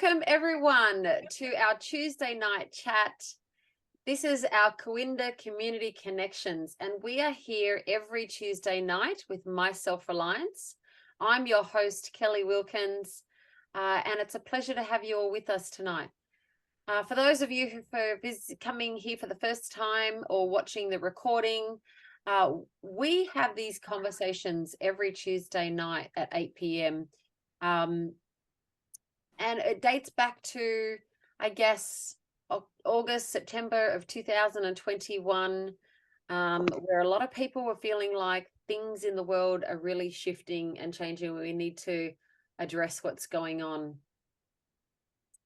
Welcome everyone to our Tuesday night chat. This is our Coinda Community Connections, and we are here every Tuesday night with My Self-Reliance. I'm your host, Kelly Wilkins, and it's a pleasure to have you all with us tonight. For those of you who are coming here for the first time or watching the recording, we have these conversations every Tuesday night at 8 p.m. And it dates back to, I guess, August, September of 2021, where a lot of people were feeling like things in the world are really shifting and changing. We need to address what's going on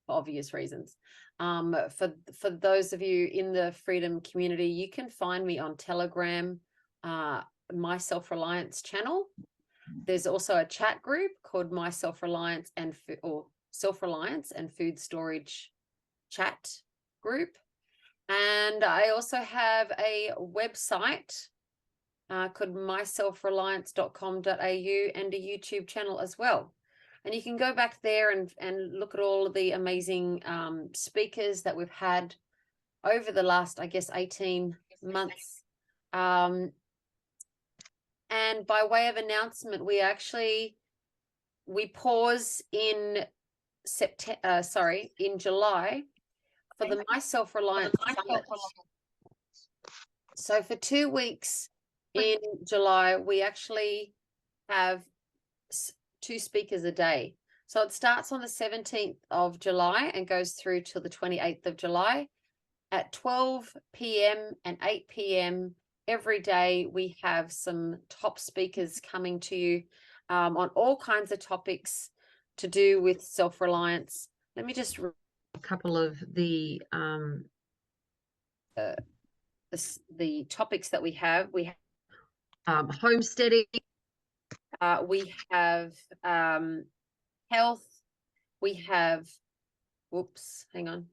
for obvious reasons. For those of you in the Freedom community, you can find me on Telegram, My Self-Reliance channel. There's also a chat group called My Self-Reliance Self-Reliance and Food Storage chat group. And I also have a website called myselfreliance.com.au and a YouTube channel as well. And you can go back there and look at all of the amazing speakers that we've had over the last, I guess, 18 months. And by way of announcement, we pause in July for the My Self-Reliance Summit. So for 2 weeks in July, we actually have 2 speakers a day. So it starts on the 17th of July and goes through till the 28th of July at 12 p.m. and 8 p.m. every day. We have some top speakers coming to you on all kinds of topics to do with self-reliance. Let me just read a couple of the topics that we have. We have homesteading, we have health, we have, whoops, hang on.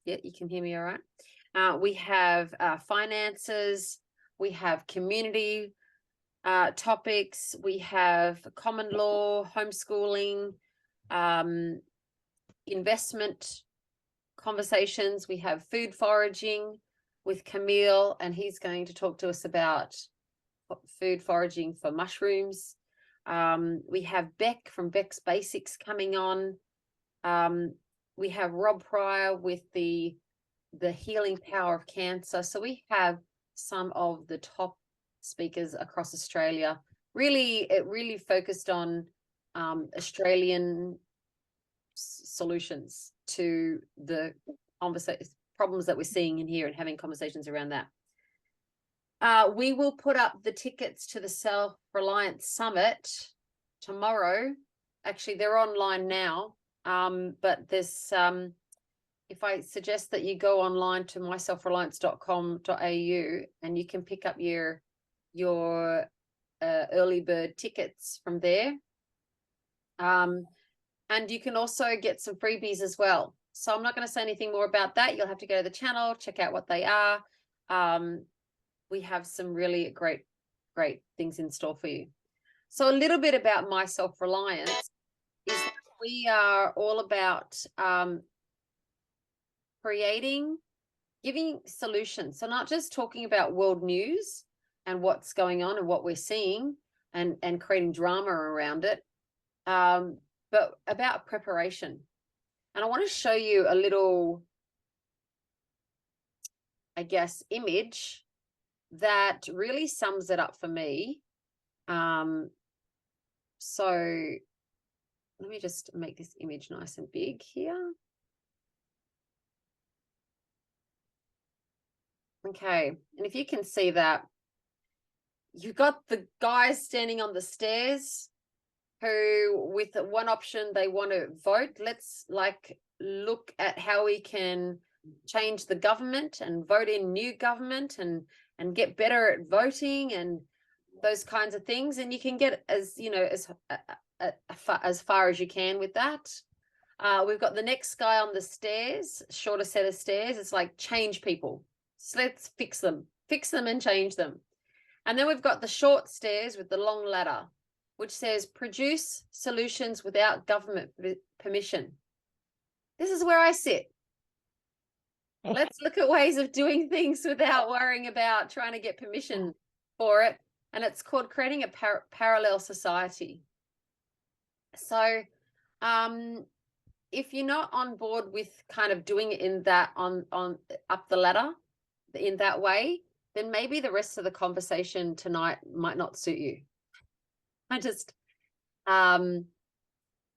Yeah, you can hear me all right. We have finances, we have community topics, we have common law, homeschooling, investment conversations. We have food foraging with Camille, and he's going to talk to us about food foraging for mushrooms. We have Beck from Beck's Basics coming on. We have Rob Pryor with the healing power of cancer. So we have some of the top speakers across Australia. It really focused on Australian solutions to the problems that we're seeing in here and having conversations around that. We will put up the tickets to the Self-Reliance Summit tomorrow. Actually, they're online now, but there's if I suggest that you go online to myselfreliance.com.au and you can pick up your early bird tickets from there. And you can also get some freebies as well. So I'm not going to say anything more about that. You'll have to go to the channel, check out what they are. We have some really great things in store for you. So a little bit about My Self-Reliance is that we are all about giving solutions. So not just talking about world news and what's going on and what we're seeing and creating drama around it, but about preparation. And I want to show you a little, I guess, image that really sums it up for me. So let me just make this image nice and big here. Okay, and if you can see that, you've got the guys standing on the stairs who, with one option, they want to vote. Let's look at how we can change the government and vote in new government and get better at voting and those kinds of things. And you can get as far as you can with that. We've got the next guy on the stairs, shorter set of stairs. It's like change people. So let's fix them and change them. And then we've got the short stairs with the long ladder, which says produce solutions without government permission. this is where I sit. Let's look at ways of doing things without worrying about trying to get permission for it. And it's called creating a parallel society. So if you're not on board with kind of doing it in that on up the ladder in that way, then maybe the rest of the conversation tonight might not suit you. I just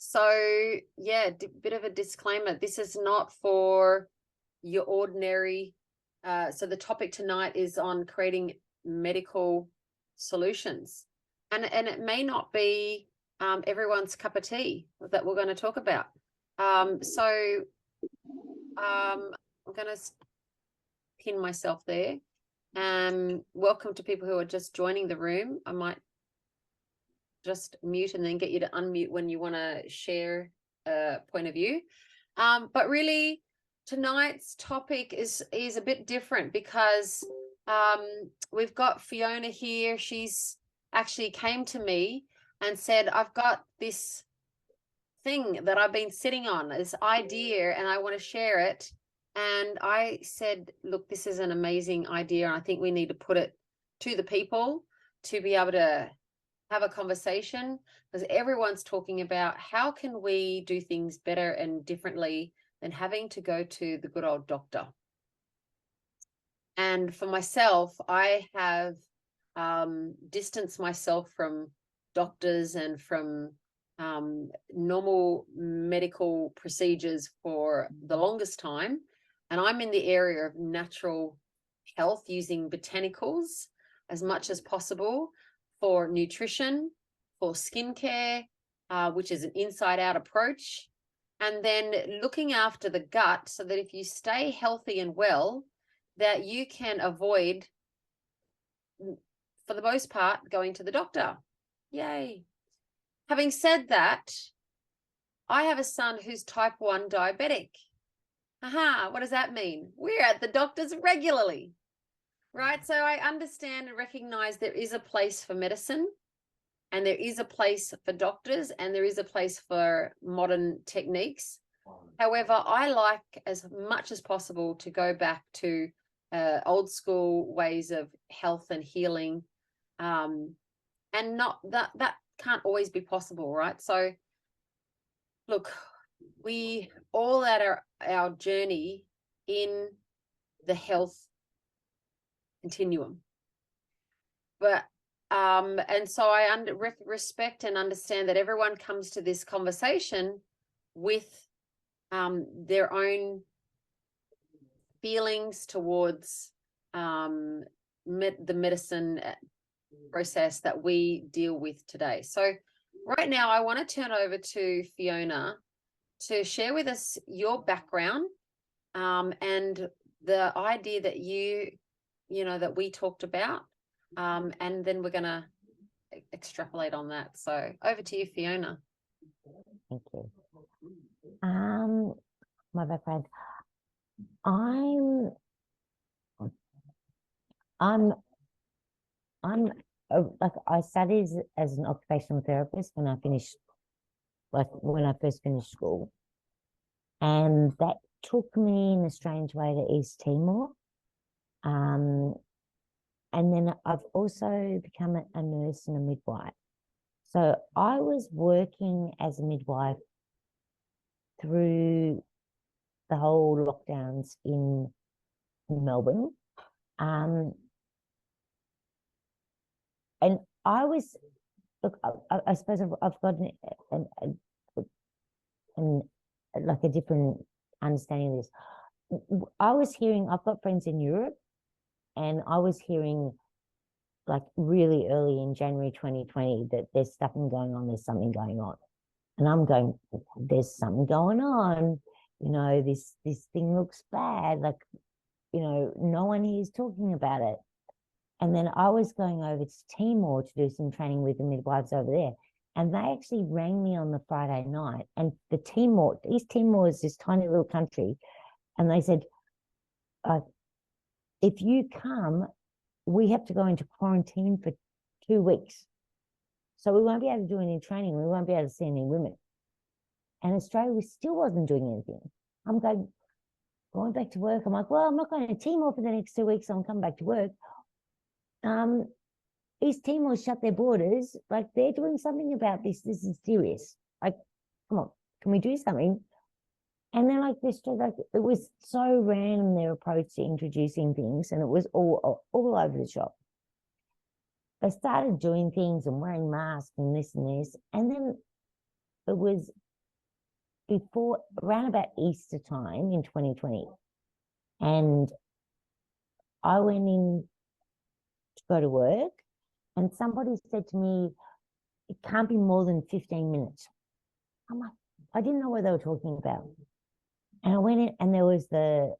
so yeah, bit of a disclaimer. This is not for your ordinary. So the topic tonight is on creating medical solutions, and it may not be everyone's cup of tea that we're going to talk about. So I'm going to pin myself there. Welcome to people who are just joining the room. I might just mute and then get you to unmute when you want to share a point of view. But really, tonight's topic is a bit different because we've got Fiona here. She's actually came to me and said, I've got this thing that I've been sitting on, this idea, and I want to share it. And I said, look, this is an amazing idea. And I think we need to put it to the people to be able to have a conversation, because everyone's talking about how can we do things better and differently than having to go to the good old doctor. And for myself, I have distanced myself from doctors and from normal medical procedures for the longest time. And I'm in the area of natural health, using botanicals as much as possible for nutrition, for skincare, which is an inside-out approach, and then looking after the gut so that if you stay healthy and well, that you can avoid, for the most part, going to the doctor. Yay. Having said that, I have a son who's type 1 diabetic. Aha, what does that mean? We're at the doctors regularly, right? So I understand and recognize there is a place for medicine, and there is a place for doctors, and there is a place for modern techniques. However, I like as much as possible to go back to old school ways of health and healing, and not that can't always be possible, right? So look, we all at our journey in the health continuum, but and so I respect and understand that everyone comes to this conversation with their own feelings towards the medicine process that we deal with today. So right now I want to turn over to Fiona to share with us your background and the idea that you know that we talked about, and then we're going to extrapolate on that. So over to you, Fiona. Thank you. My background, I'm like, I studied as an occupational therapist when I first finished school, and that took me in a strange way to East Timor. And then I've also become a nurse and a midwife. So I was working as a midwife through the whole lockdowns in Melbourne. And I was, look, I suppose I've got like a different understanding of this. I was hearing, I've got friends in Europe, and I was hearing like really early in January 2020 that there's something going on, And I'm going, there's something going on. You know, this thing looks bad. Like, you know, no one here is talking about it. And then I was going over to Timor to do some training with the midwives over there. And they actually rang me on the Friday night. And East Timor is this tiny little country. And they said, if you come, we have to go into quarantine for 2 weeks. So we won't be able to do any training. We won't be able to see any women. And Australia still wasn't doing anything. I'm going back to work. I'm like, well, I'm not going to Timor for the next 2 weeks. I'm coming back to work. East Timor shut their borders. Like, they're doing something about this. This is serious. Like, come on, can we do something? And then like this, like it was so random, their approach to introducing things, and it was all over the shop. They started doing things and wearing masks and this and this. And then it was around about Easter time in 2020. And I went in to go to work, and somebody said to me, it can't be more than 15 minutes. I'm like, I didn't know what they were talking about. And I went in, and there was the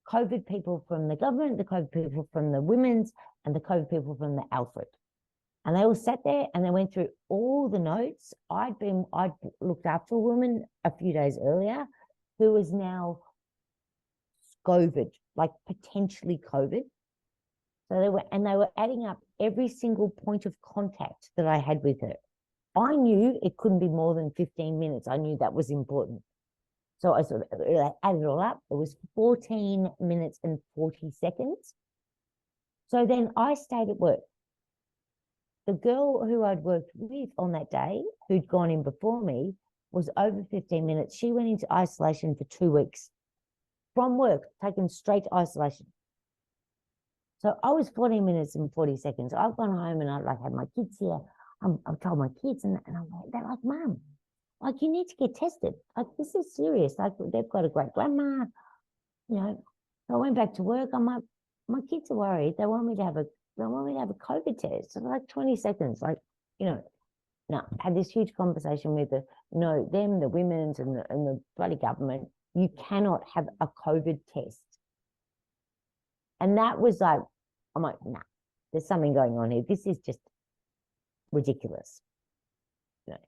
COVID people from the government, the COVID people from the women's, and the COVID people from the Alfred. And they all sat there and they went through all the notes. I'd looked after a woman a few days earlier who was now COVID, like potentially COVID. So they were adding up every single point of contact that I had with her. I knew it couldn't be more than 15 minutes. I knew that was important. So I sort of added it all up. It was 14 minutes and 40 seconds. So then I stayed at work. The girl who I'd worked with on that day, who'd gone in before me, was over 15 minutes. She went into isolation for 2 weeks from work, taken straight to isolation. So I was 14 minutes and 40 seconds. I've gone home and I had my kids here. I've told my kids, and they're like, Mum, like, you need to get tested. Like, this is serious. Like, they've got a great grandma, you know. So I went back to work. I'm like, my kids are worried. They want me to have a COVID test. So like 20 seconds, like, you know. No, had this huge conversation with the women's and the bloody government. You cannot have a COVID test. And that was like, I'm like, nah, there's something going on here. This is just ridiculous. You know.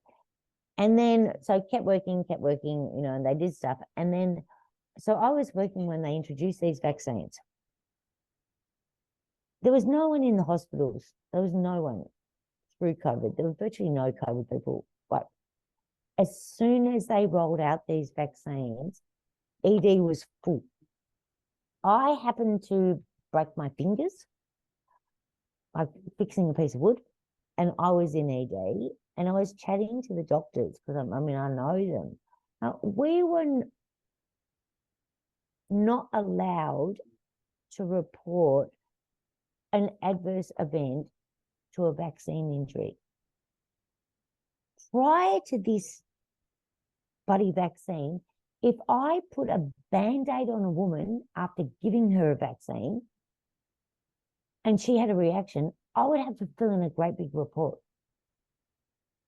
And then, so kept working, you know, and they did stuff. And then, so I was working when they introduced these vaccines. There was no one in the hospitals. There was no one through COVID. There was virtually no COVID people. But as soon as they rolled out these vaccines, ED was full. I happened to break my fingers, like fixing a piece of wood, and I was in ED, and I was chatting to the doctors because I know them. We were not allowed to report an adverse event to a vaccine injury. Prior to this bloody vaccine, if I put a Band-Aid on a woman after giving her a vaccine and she had a reaction, I would have to fill in a great big report.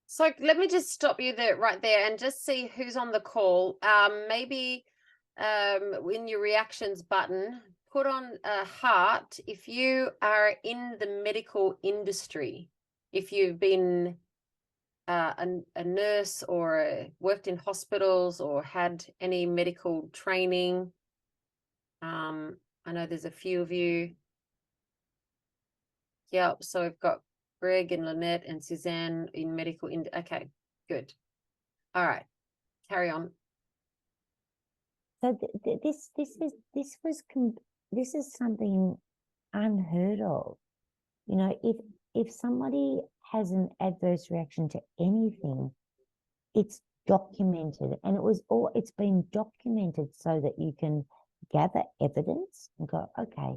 So let me just stop you there, right there, and just see who's on the call. Maybe in your reactions button, put on a heart if you are in the medical industry, if you've been a nurse or worked in hospitals or had any medical training. I know there's a few of you. Yep, so we've got Greg and Lynette and Suzanne in medical. Okay, good. All right, carry on. So this is something unheard of. You know, if somebody has an adverse reaction to anything, it's documented, and it's been documented so that you can gather evidence and go, okay,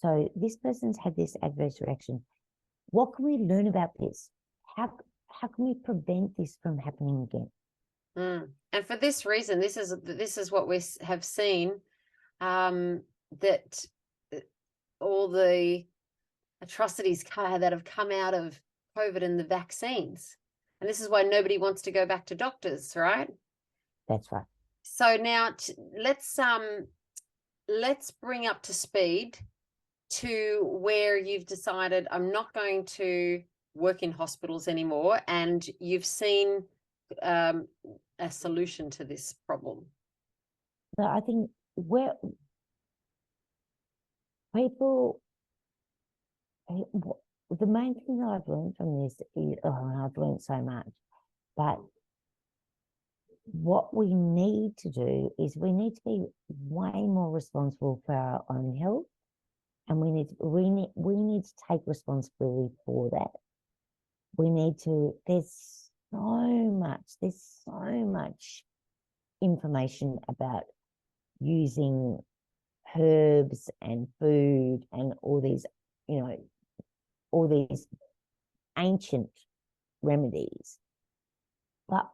so this person's had this adverse reaction. What can we learn about this? How can we prevent this from happening again? And for this reason, this is what we have seen, that all the atrocities that have come out of COVID and the vaccines, and this is why nobody wants to go back to doctors, right? That's right. So now let's bring up to speed to where you've decided I'm not going to work in hospitals anymore, and you've seen a solution to this problem. So I think where people, the main thing that I've learned from this is, and I've learned so much, but what we need to do is we need to be way more responsible for our own health, and we need to take responsibility for that. We need to, there's so much information about using herbs and food and all these, all these ancient remedies. But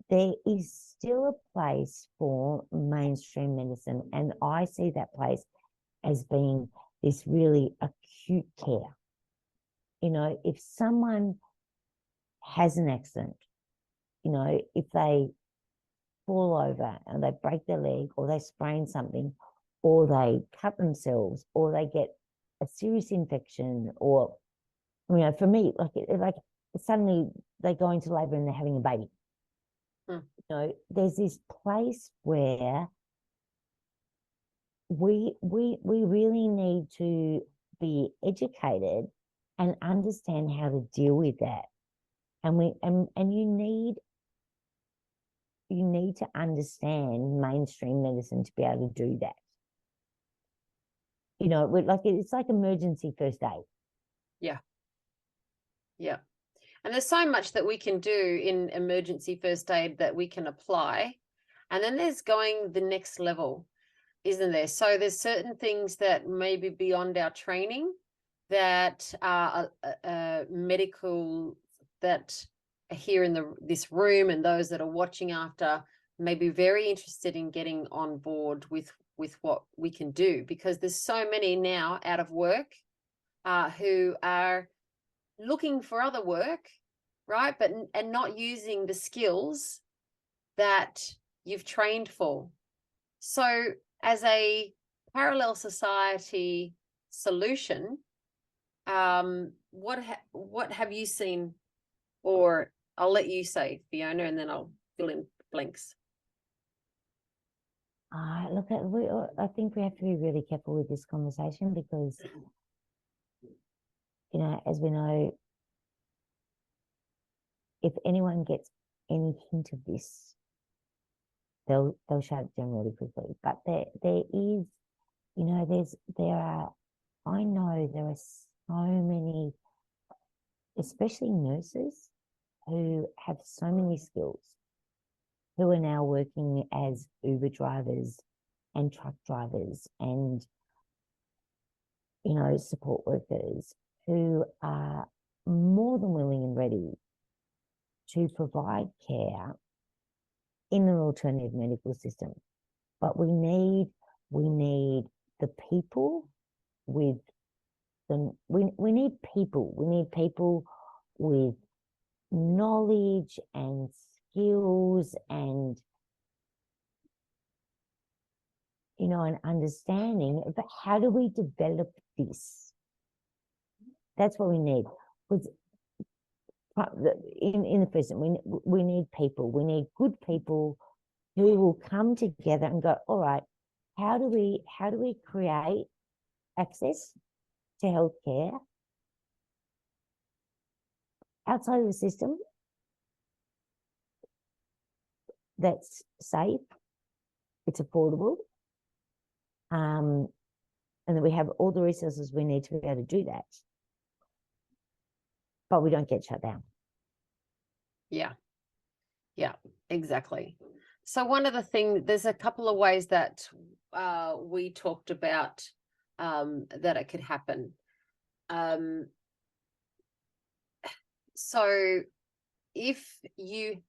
there is still a place for mainstream medicine, and I see that place as being this really acute care. If someone has an accident, if they fall over and they break their leg, or they sprain something, or they cut themselves, or they get a serious infection, or for me, like suddenly they go into labor and they're having a baby. There's this place where we really need to be educated and understand how to deal with that. And you need to understand mainstream medicine to be able to do that. It's like emergency first aid. Yeah. Yeah. And there's so much that we can do in emergency first aid that we can apply. And then there's going the next level, isn't there? So there's certain things that may be beyond our training that are medical, that are here in this room, and those that are watching after may be very interested in getting on board with what we can do, because there's so many now out of work who are looking for other work, right? And not using the skills that you've trained for. So as a parallel society solution, what have you seen? Or I'll let you say, Fiona, and then I'll fill in blanks. Look, I think we have to be really careful with this conversation, because as we know, if anyone gets any hint of this, they'll shut it down really quickly. But there is, I know there are so many, especially nurses, who have so many skills, who are now working as Uber drivers and truck drivers and, support workers, who are more than willing and ready to provide care in an alternative medical system. But we need the people with we need people with knowledge and skills and an understanding. But how do we develop this? That's what we need. Because in the present, we need people. We need good people who will come together and go, all right, how do we create access to healthcare outside of the system that's safe, it's affordable, and that we have all the resources we need to be able to do that, but we don't get shut down. Yeah, exactly. So one of the things, there's a couple of ways that we talked about that it could happen. So if you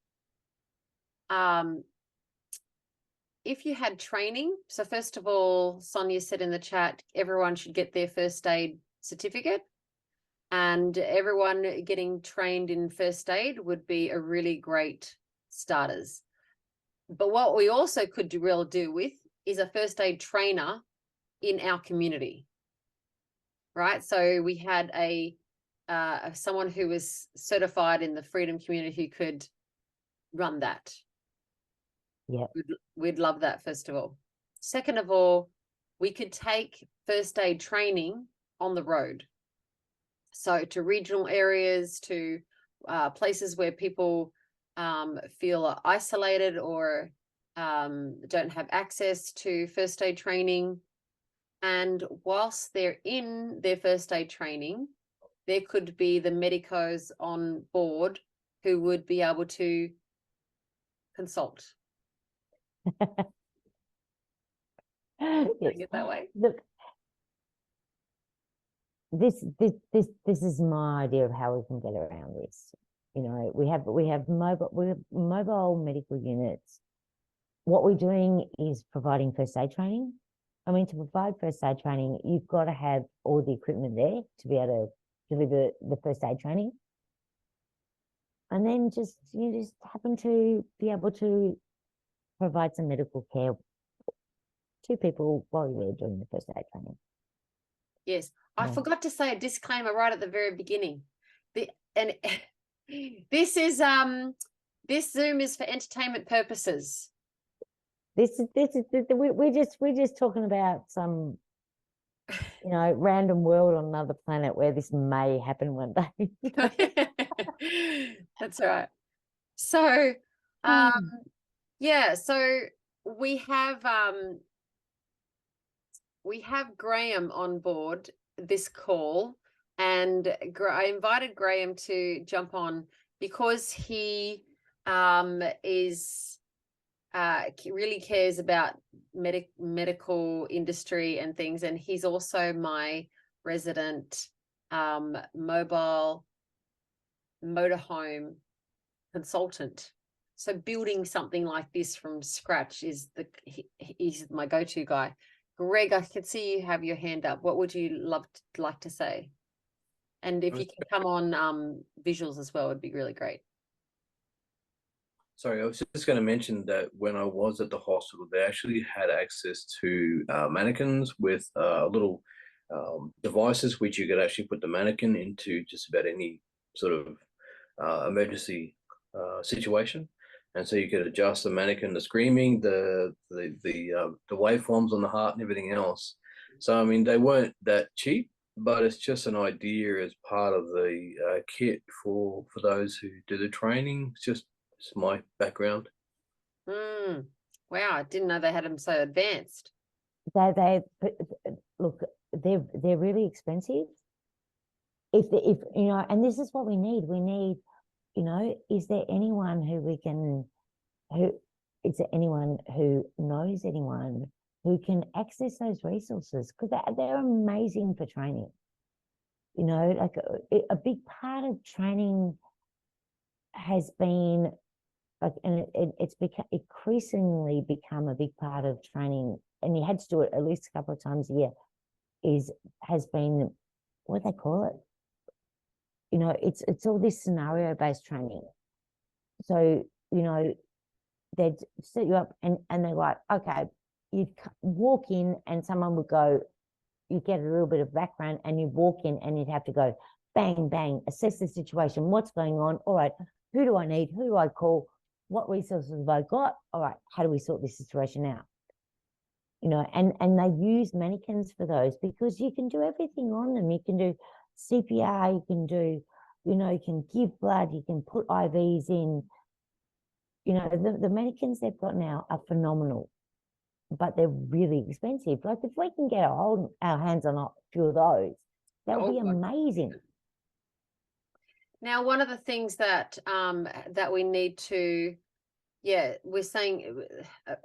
had training, so first of all, Sonia said in the chat, everyone should get their first aid certificate, and everyone getting trained in first aid would be a really great starters. But what we also could do with is a first aid trainer in our community, right? So we had someone who was certified in the Freedom community who could run that. Yeah, we'd love that, first of all. Second of all, we could take first aid training on the road. So to regional areas, to places where people feel isolated or don't have access to first aid training. And whilst they're in their first aid training, there could be the medicos on board who would be able to consult. Yes. It that way. Look, this is my idea of how we can get around this. You know, we have mobile medical units. What we're doing is providing first aid training. I mean, to provide first aid training, you've got to have all the equipment there to be able to deliver the first aid training. And then you just happen to be able to provide some medical care to people while you're doing the first aid training. Yes. I forgot to say a disclaimer right at the very beginning. This Zoom is for entertainment purposes. We're just talking about some, you know, random world on another planet where this may happen one day. That's all right. So, yeah, so we have Graham on board this call, and I invited Graham to jump on because he really cares about medical industry and things, and he's also my resident mobile motorhome consultant. So building something like this from scratch is he's my go-to guy. Greg, I can see you have your hand up. What would you like to say? And if you can come on visuals as well, it'd be really great. Sorry, I was just going to mention that when I was at the hospital, they actually had access to mannequins with little devices which you could actually put the mannequin into just about any sort of emergency situation. And so you could adjust the mannequin, the screaming, the waveforms on the heart and everything else. So, I mean, they weren't that cheap, but it's just an idea as part of the kit for those who do the training. It's my background. Wow, I didn't know they had them so advanced. Look, they're really expensive. If you know, and this is what we need. We need, you know, is there anyone who knows anyone who can access those resources? Because they're amazing for training. You know, like a big part of training has been like, and it's increasingly become a big part of training, and you had to do it at least a couple of times a year, has been, what do they call it? You know, it's all this scenario-based training. So, you know, they'd set you up and they're like, okay, you'd walk in and someone would go, you get a little bit of background and you walk in and you'd have to go, bang, bang, assess the situation. What's going on? All right, who do I need? Who do I call? What resources have I got? All right, how do we sort this situation out? You know, and they use mannequins for those because you can do everything on them. You can do CPR, you can do, you know, you can give blood, you can put IVs in. You know, the mannequins they've got now are phenomenal, but they're really expensive. Like if we can get our hands on a few of those, that would be amazing. Now, one of the things that that we need to, we're saying,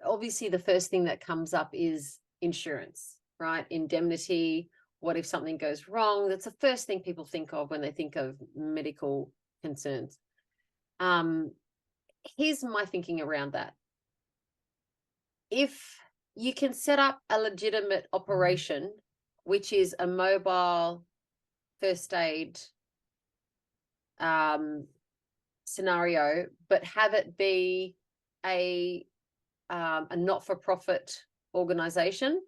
obviously the first thing that comes up is insurance, right? Indemnity. What if something goes wrong? That's the first thing people think of when they think of medical concerns. Here's my thinking around that. If you can set up a legitimate operation, which is a mobile first aid scenario, but have it be a not-for-profit organization,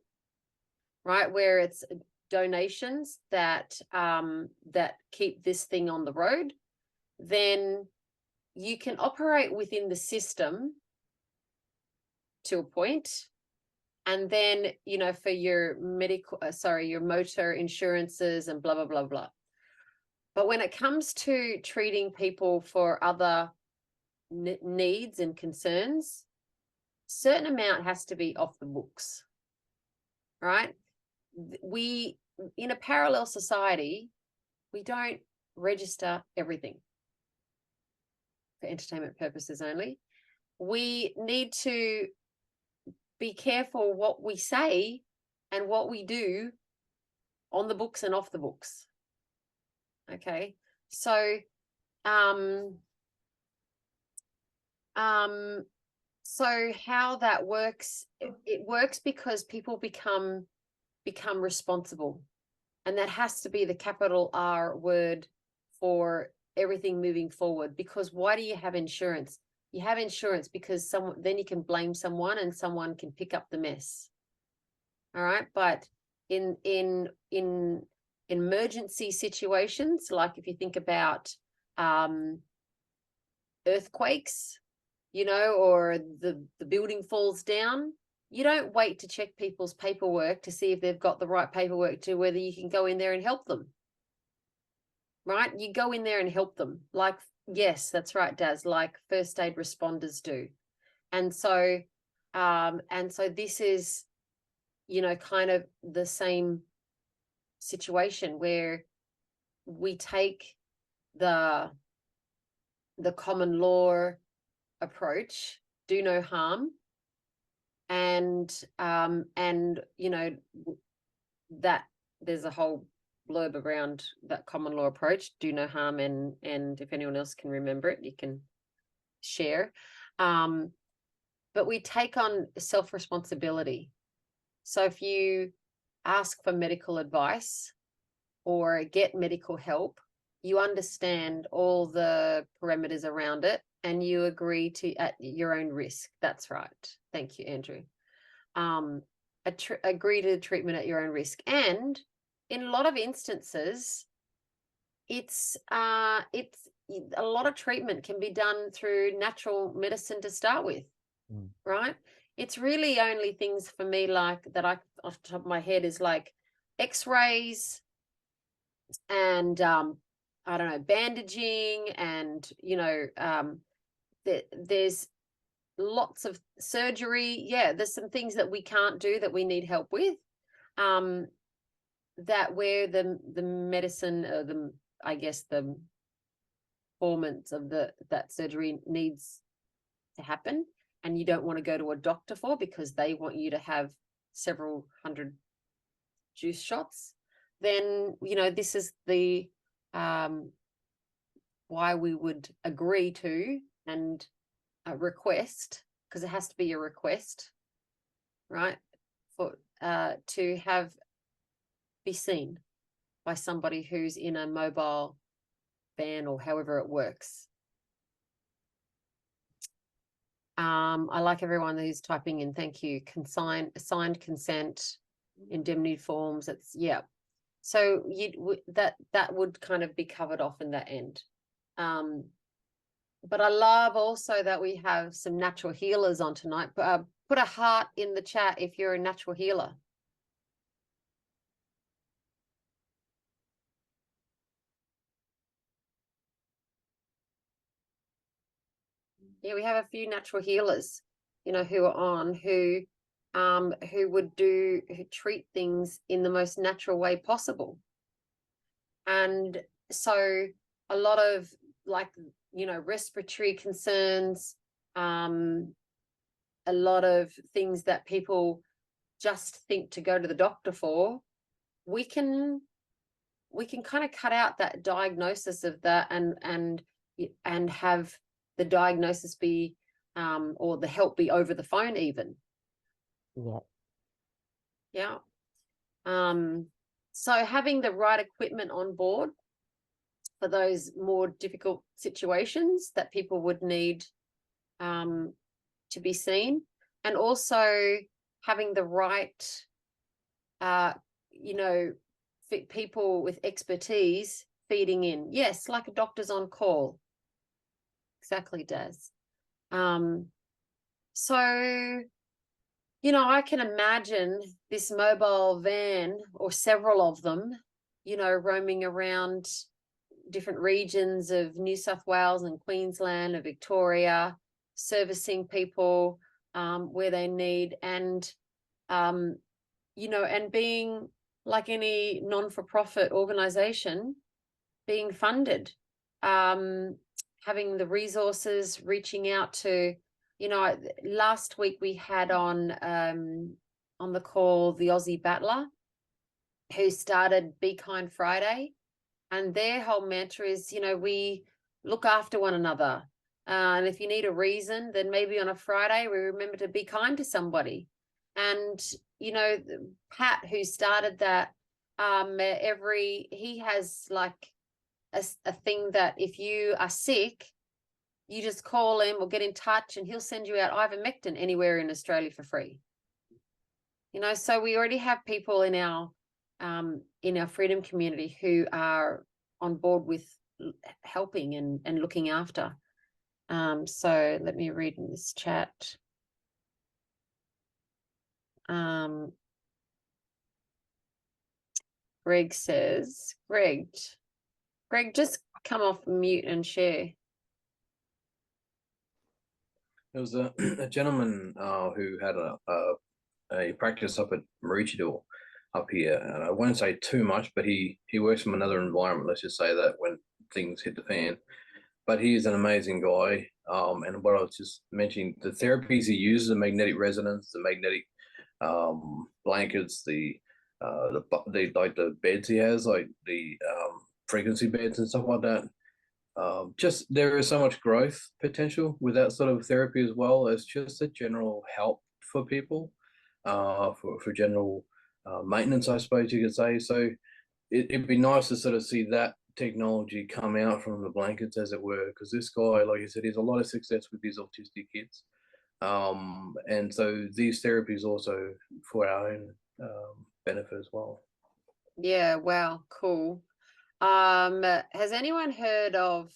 right, where it's donations that that keep this thing on the road, then you can operate within the system to a point, and then, you know, for your your motor insurances and blah blah blah blah. But when it comes to treating people for other needs and concerns, certain amount has to be off the books, right? We, in a parallel society, we don't register everything for entertainment purposes only. We need to be careful what we say and what we do on the books and off the books. Okay, so so how that works, it works because people become responsible, and that has to be the capital R word for everything moving forward. Because why do you have insurance? You have insurance because then you can blame someone and someone can pick up the mess. All right, but in emergency situations, like if you think about earthquakes, you know, or the building falls down, you don't wait to check people's paperwork to see if they've got the right paperwork to whether you can go in there and help them. Right? You go in there and help them. Like, yes, that's right, Daz, like first aid responders do. And so this is, you know, kind of the same situation where we take the common law approach, do no harm, and you know, that there's a whole blurb around that common law approach, do no harm, and if anyone else can remember it, you can share. But we take on self-responsibility. So if you ask for medical advice or get medical help, you understand all the parameters around it and you agree to at your own risk. That's right. Thank you, Andrew. Agree to treatment at your own risk. And in a lot of instances, it's a lot of treatment can be done through natural medicine to start with, right? It's really only things for me like that I off the top of my head is like x-rays and I don't know, bandaging, and you know, there's lots of surgery. Yeah, there's some things that we can't do that we need help with, that where the medicine, I guess the performance of that surgery needs to happen, and you don't want to go to a doctor for because they want you to have several hundred juice shots, then you know, this is the why we would agree to and request, because it has to be a request, right, for to be seen by somebody who's in a mobile van or however it works. I like everyone who's typing in. Thank you. Signed consent, indemnity forms. It's yeah. So that would kind of be covered off in that end. But I love also that we have some natural healers on tonight. Put a heart in the chat if you're a natural healer. Yeah, we have a few natural healers, you know, who are on, who would treat things in the most natural way possible. And so a lot of, like, you know, respiratory concerns, a lot of things that people just think to go to the doctor for, we can kind of cut out that diagnosis of that and have the diagnosis be or the help be over the phone even. Yeah. So having the right equipment on board for those more difficult situations that people would need to be seen, and also having the right you know, people with expertise feeding in. Yes, like a doctor's on call. Exactly, Daz. So, you know, I can imagine this mobile van or several of them, you know, roaming around different regions of New South Wales and Queensland and Victoria, servicing people where they need, and you know, and being like any non-for-profit organization, being funded, having the resources, reaching out to, you know, last week we had on the call the Aussie Battler, who started Be Kind Friday, and their whole mantra is, you know, we look after one another, and if you need a reason, then maybe on a Friday we remember to be kind to somebody. And you know, Pat, who started that, he has like a thing that if you are sick, you just call him or get in touch and he'll send you out ivermectin anywhere in Australia for free. You know, so we already have people in our freedom community who are on board with helping and looking after. So let me read in this chat. Greg says, Greg, just come off mute and share. There was a gentleman who had a practice up at Maroochydore up here, and I won't say too much, but he works from another environment, let's just say that, when things hit the fan. But he's an amazing guy. And what I was just mentioning, the therapies he uses, the magnetic resonance, the magnetic blankets, the like the beds he has, like the frequency beds and stuff like that. Just there is so much growth potential with that sort of therapy, as well as just a general help for people, for general maintenance, I suppose you could say. So it'd be nice to sort of see that technology come out from the blankets, as it were, because this guy, like you said, has a lot of success with these autistic kids. And so these therapies also for our own benefit as well. Yeah, wow, cool. Has anyone heard of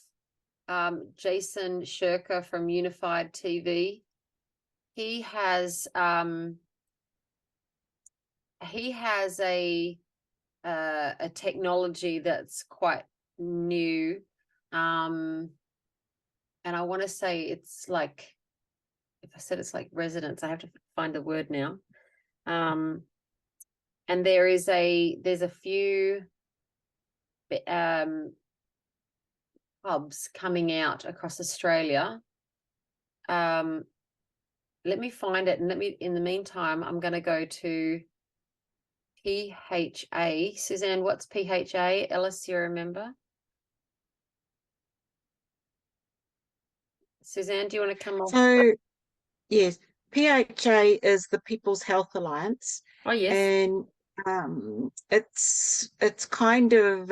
Jason Shirker from Unified TV? He has a technology that's quite new, and I want to say it's like, if I said it's like resonance, I have to find the word now. And there's a few hubs coming out across Australia. Let me find it, and in the meantime, I'm going to go to PHA. Suzanne, what's PHA? Ellis, you remember? Suzanne, do you want to come on? So, yes, PHA is the People's Health Alliance. Oh, yes. And it's kind of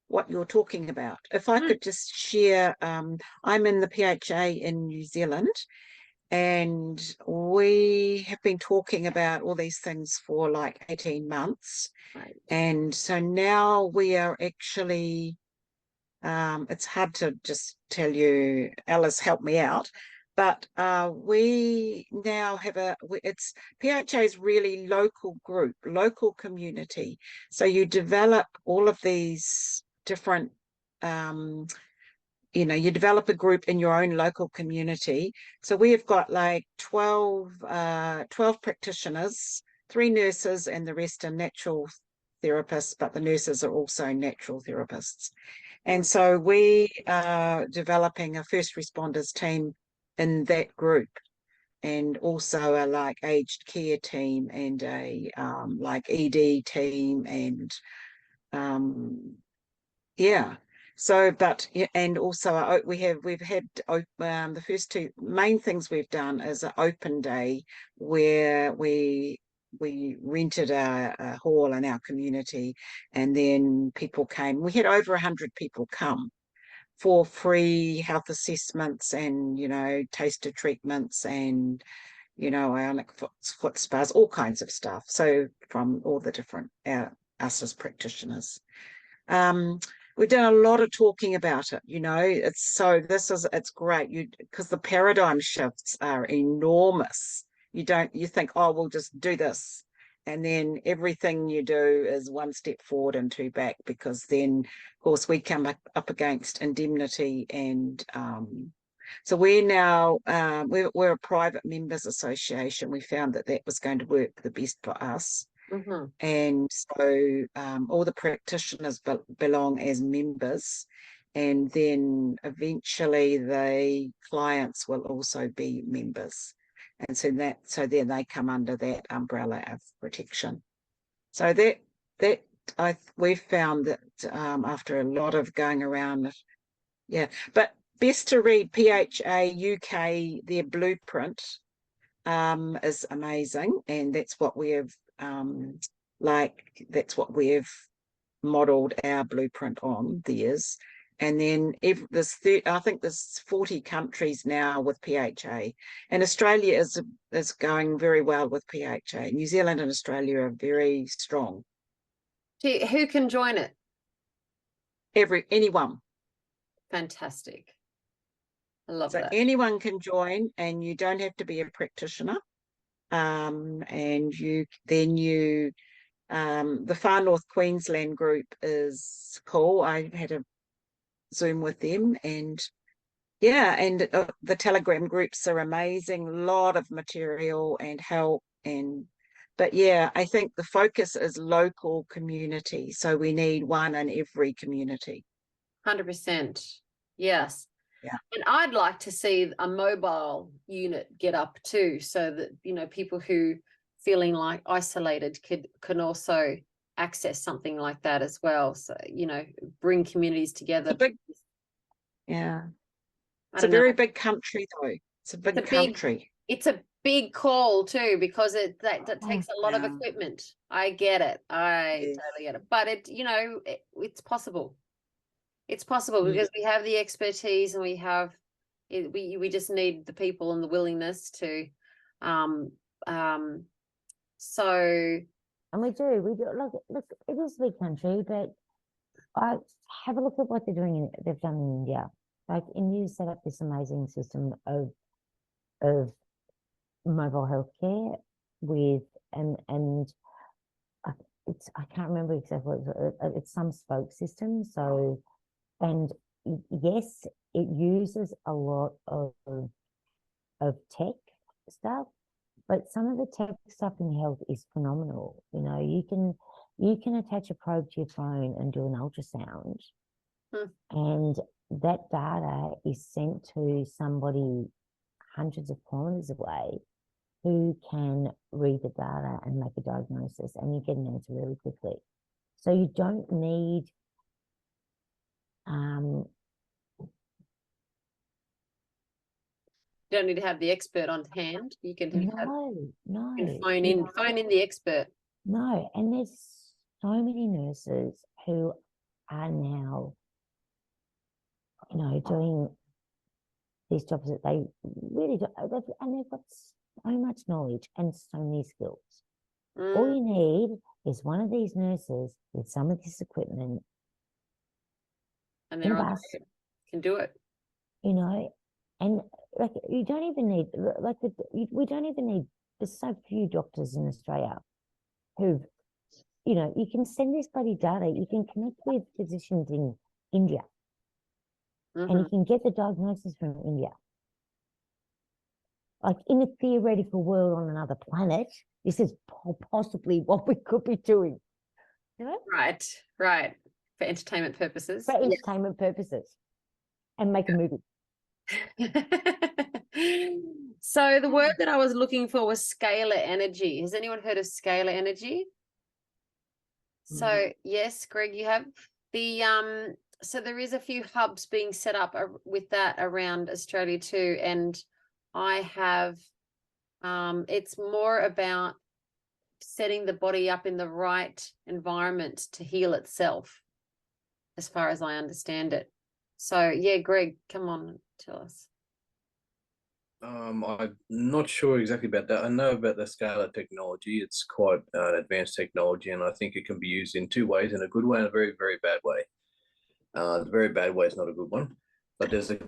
what you're talking about. If I could just share, I'm in the PHA in New Zealand, and we have been talking about all these things for like 18 months. Right. And so now we are actually, it's hard to just tell you, Alice, help me out. But we now have it's PHA's really local group, local community. So you develop all of these different, you develop a group in your own local community. So we have got like 12 practitioners, 3 nurses, and the rest are natural therapists, but the nurses are also natural therapists. And so we are developing a first responders team in that group, and also a like aged care team, and a like ED team, and yeah. So, but and also we've had the first 2 main things we've done is an open day where we rented a hall in our community, and then people came. We had over 100 people come for free health assessments and, taster treatments and, ionic foot spas, all kinds of stuff. So from all the different, us as practitioners. We've done a lot of talking about it, it's great, because the paradigm shifts are enormous. You think, oh, we'll just do this. And then everything you do is one step forward and two back, because then, of course, we come up against indemnity. And so we're now, we're a private members association. We found that that was going to work the best for us. Mm-hmm. And so all the practitioners belong as members. And then eventually the clients will also be members. And so then they come under that umbrella of protection. So we've found that after a lot of going around, yeah. But best to read PHA UK, their blueprint is amazing, and that's what we've modeled our blueprint on theirs. And then I think there's 40 countries now with PHA, and Australia is going very well with PHA. New Zealand and Australia are very strong. Who can join it? Anyone. Fantastic. I love So that. anyone can join, and you don't have to be a practitioner. And the Far North Queensland group is cool. I had a Zoom with them, and yeah, and the Telegram groups are amazing. A lot of material and help, but yeah, I think the focus is local community. So we need one in every community. 100%. Yes. Yeah. And I'd like to see a mobile unit get up too, so that, you know, people who feeling like isolated can also access something like that as well. So, you know, bring communities together. It's a very big country though. It's a big country. It's a big call too, because that takes a lot of equipment. I get it. I totally get it. But it's possible. It's possible because we have the expertise, and we have we just need the people and the willingness to so. And we do look, it is a big country, but I have a look at what they've done in India. Like, India set up this amazing system of mobile healthcare with and I can't remember exactly what it's some spoke system. So, and yes, it uses a lot of tech stuff, but some of the tech stuff in health is phenomenal. You know, you can attach a probe to your phone and do an ultrasound, and that data is sent to somebody hundreds of kilometers away who can read the data and make a diagnosis, and you get an answer really quickly. So you don't need you don't need to have the expert on hand. You can you can phone in the expert. No, and there's so many nurses who are now, you know, doing these jobs that they really do, and they've got so much knowledge and so many skills. All you need is one of these nurses with some of this equipment, and they're on can do it. You know, and like you don't even need we don't even need. There's so few doctors in Australia who've, you know, you can send this bloody data. You can connect with physicians in India, and you can get the diagnosis from India. Like, in a theoretical world on another planet, this is possibly what we could be doing. You know? Right. For entertainment purposes. For entertainment purposes. And make a movie. So the word that I was looking for was scalar energy. Has anyone heard of scalar energy? So yes, Greg, you have the so there is a few hubs being set up with that around Australia too, and I have it's more about setting the body up in the right environment to heal itself, as far as I understand it. So yeah, Greg, come on, tell us. I'm not sure exactly about that. I know about the scalar technology. It's quite advanced technology, and I think it can be used in two ways: in a good way and a very, very bad way. The very bad way is not a good one, but there's a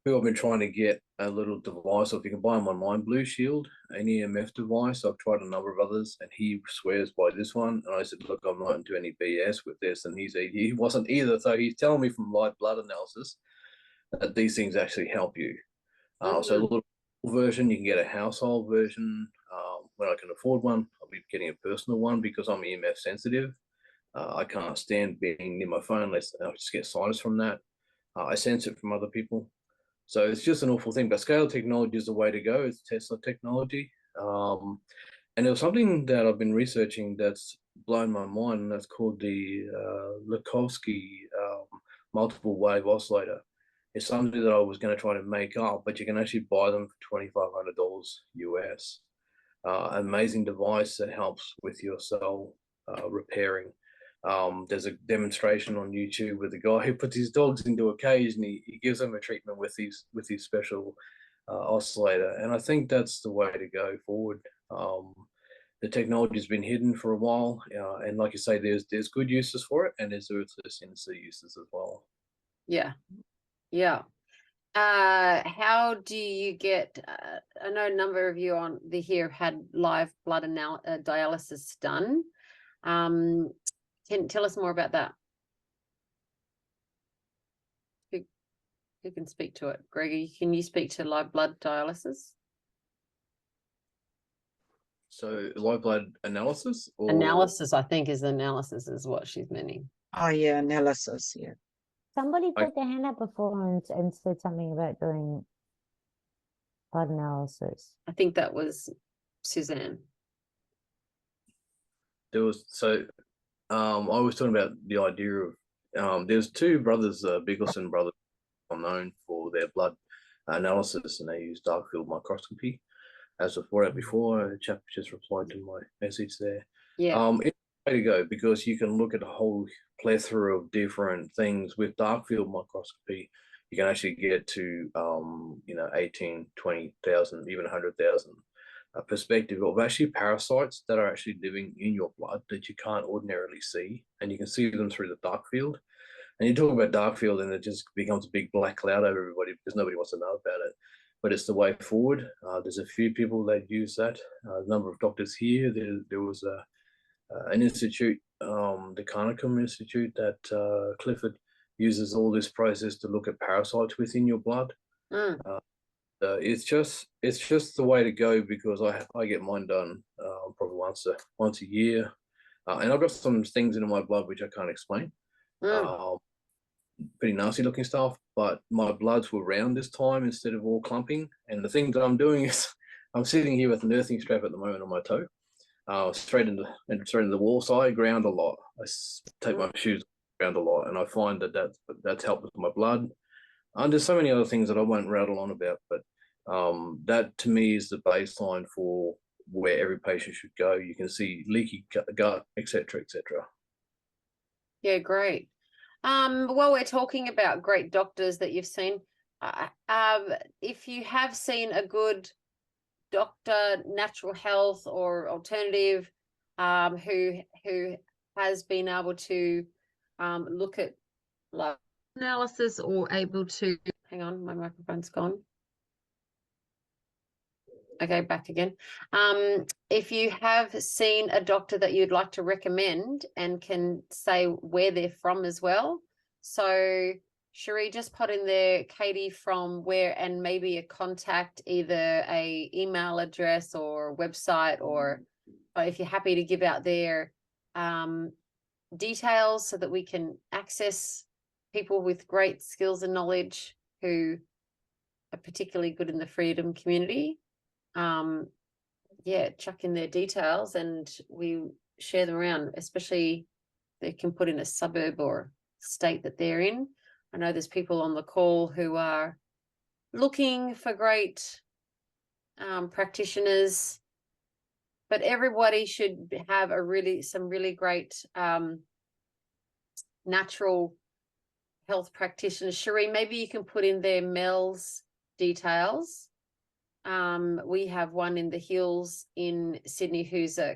who I've been trying to get a little device, if you can buy them online, Blue Shield, an EMF device. I've tried a number of others, and he swears by this one. And I said, look, I'm not into any BS with this, and he wasn't either. So he's telling me from live blood analysis that these things actually help you. So a little version, you can get a household version. When I can afford one, I'll be getting a personal one because I'm EMF sensitive. I can't stand being near my phone unless I just get sinus from that. I sense it from other people. So it's just an awful thing. But scale technology is the way to go. It's Tesla technology. And there was something that I've been researching that's blown my mind, and that's called the Lukovsky multiple wave oscillator. It's something that I was going to try to make up, but you can actually buy them for $2,500 US. Amazing device that helps with your cell repairing. There's a demonstration on YouTube with a guy who puts his dogs into a cage and he gives them a treatment with his special oscillator, and I think that's the way to go forward. The technology's been hidden for a while, and like you say, there's good uses for it, and there's ruthless sinister uses as well. Yeah. How do you get? I know a number of you on the here have had live blood dialysis done. Can tell us more about that? Who can speak to it? Greggy, can you speak to live blood dialysis? So live blood analysis? Or... Analysis, I think, is what she's meaning. Oh yeah, analysis, yeah. Somebody put their hand up before and said something about doing blood analysis. I think that was Suzanne. There was I was talking about the idea of there's two brothers, Bigleson brothers, are known for their blood analysis, and they use dark field microscopy. As I've brought out before, a chap just replied to my message there. Yeah. It's the way to go because you can look at a whole plethora of different things with dark field microscopy. You can actually get to 18, 20,000, even 100,000 perspective of actually parasites that are actually living in your blood that you can't ordinarily see, and you can see them through the dark field. And you talk about dark field and it just becomes a big black cloud over everybody because nobody wants to know about it, but it's the way forward. There's a few people that use that, a number of doctors here. There was an institute, the Carnicum Institute, that Clifford uses all this process to look at parasites within your blood. It's just the way to go because I get mine done probably once a year, and I've got some things in my blood which I can't explain. Pretty nasty looking stuff, but my bloods were round this time instead of all clumping. And the thing that I'm doing is I'm sitting here with an earthing strap at the moment on my toe, straight into the wall. So I ground a lot. I take my shoes around a lot, and I find that's helped with my blood. And there's so many other things that I won't rattle on about, but that to me is the baseline for where every patient should go. You can see leaky gut, etc., etc. Yeah, great. While we're talking about great doctors that you've seen, if you have seen a good doctor, natural health or alternative, who has been able to look at like analysis or able to, hang on, my microphone's gone. Okay, back again. If you have seen a doctor that you'd like to recommend and can say where they're from as well. So Cherie, just put in there, Katie, from where, and maybe a contact, either a email address or website, or if you're happy to give out their details so that we can access people with great skills and knowledge who are particularly good in the freedom community. Yeah, chuck in their details and we share them around, especially they can put in a suburb or state that they're in. I know there's people on the call who are looking for great practitioners, but everybody should have some really great natural health practitioners. Cherie, maybe you can put in there Mel's details. We have one in the hills in Sydney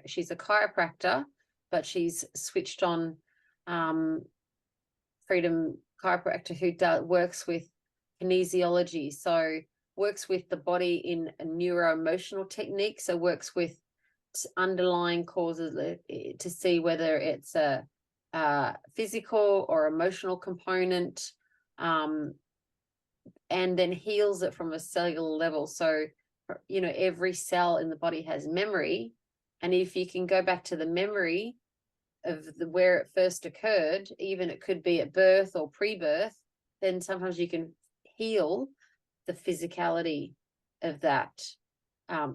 she's a chiropractor, but she's switched on Freedom Chiropractor, who works with kinesiology, so works with the body in a neuro-emotional technique, so works with underlying causes to see whether it's a physical or emotional component, and then heals it from a cellular level. So, you know, every cell in the body has memory, and if you can go back to the memory of where it first occurred, even it could be at birth or pre-birth, then sometimes you can heal the physicality of that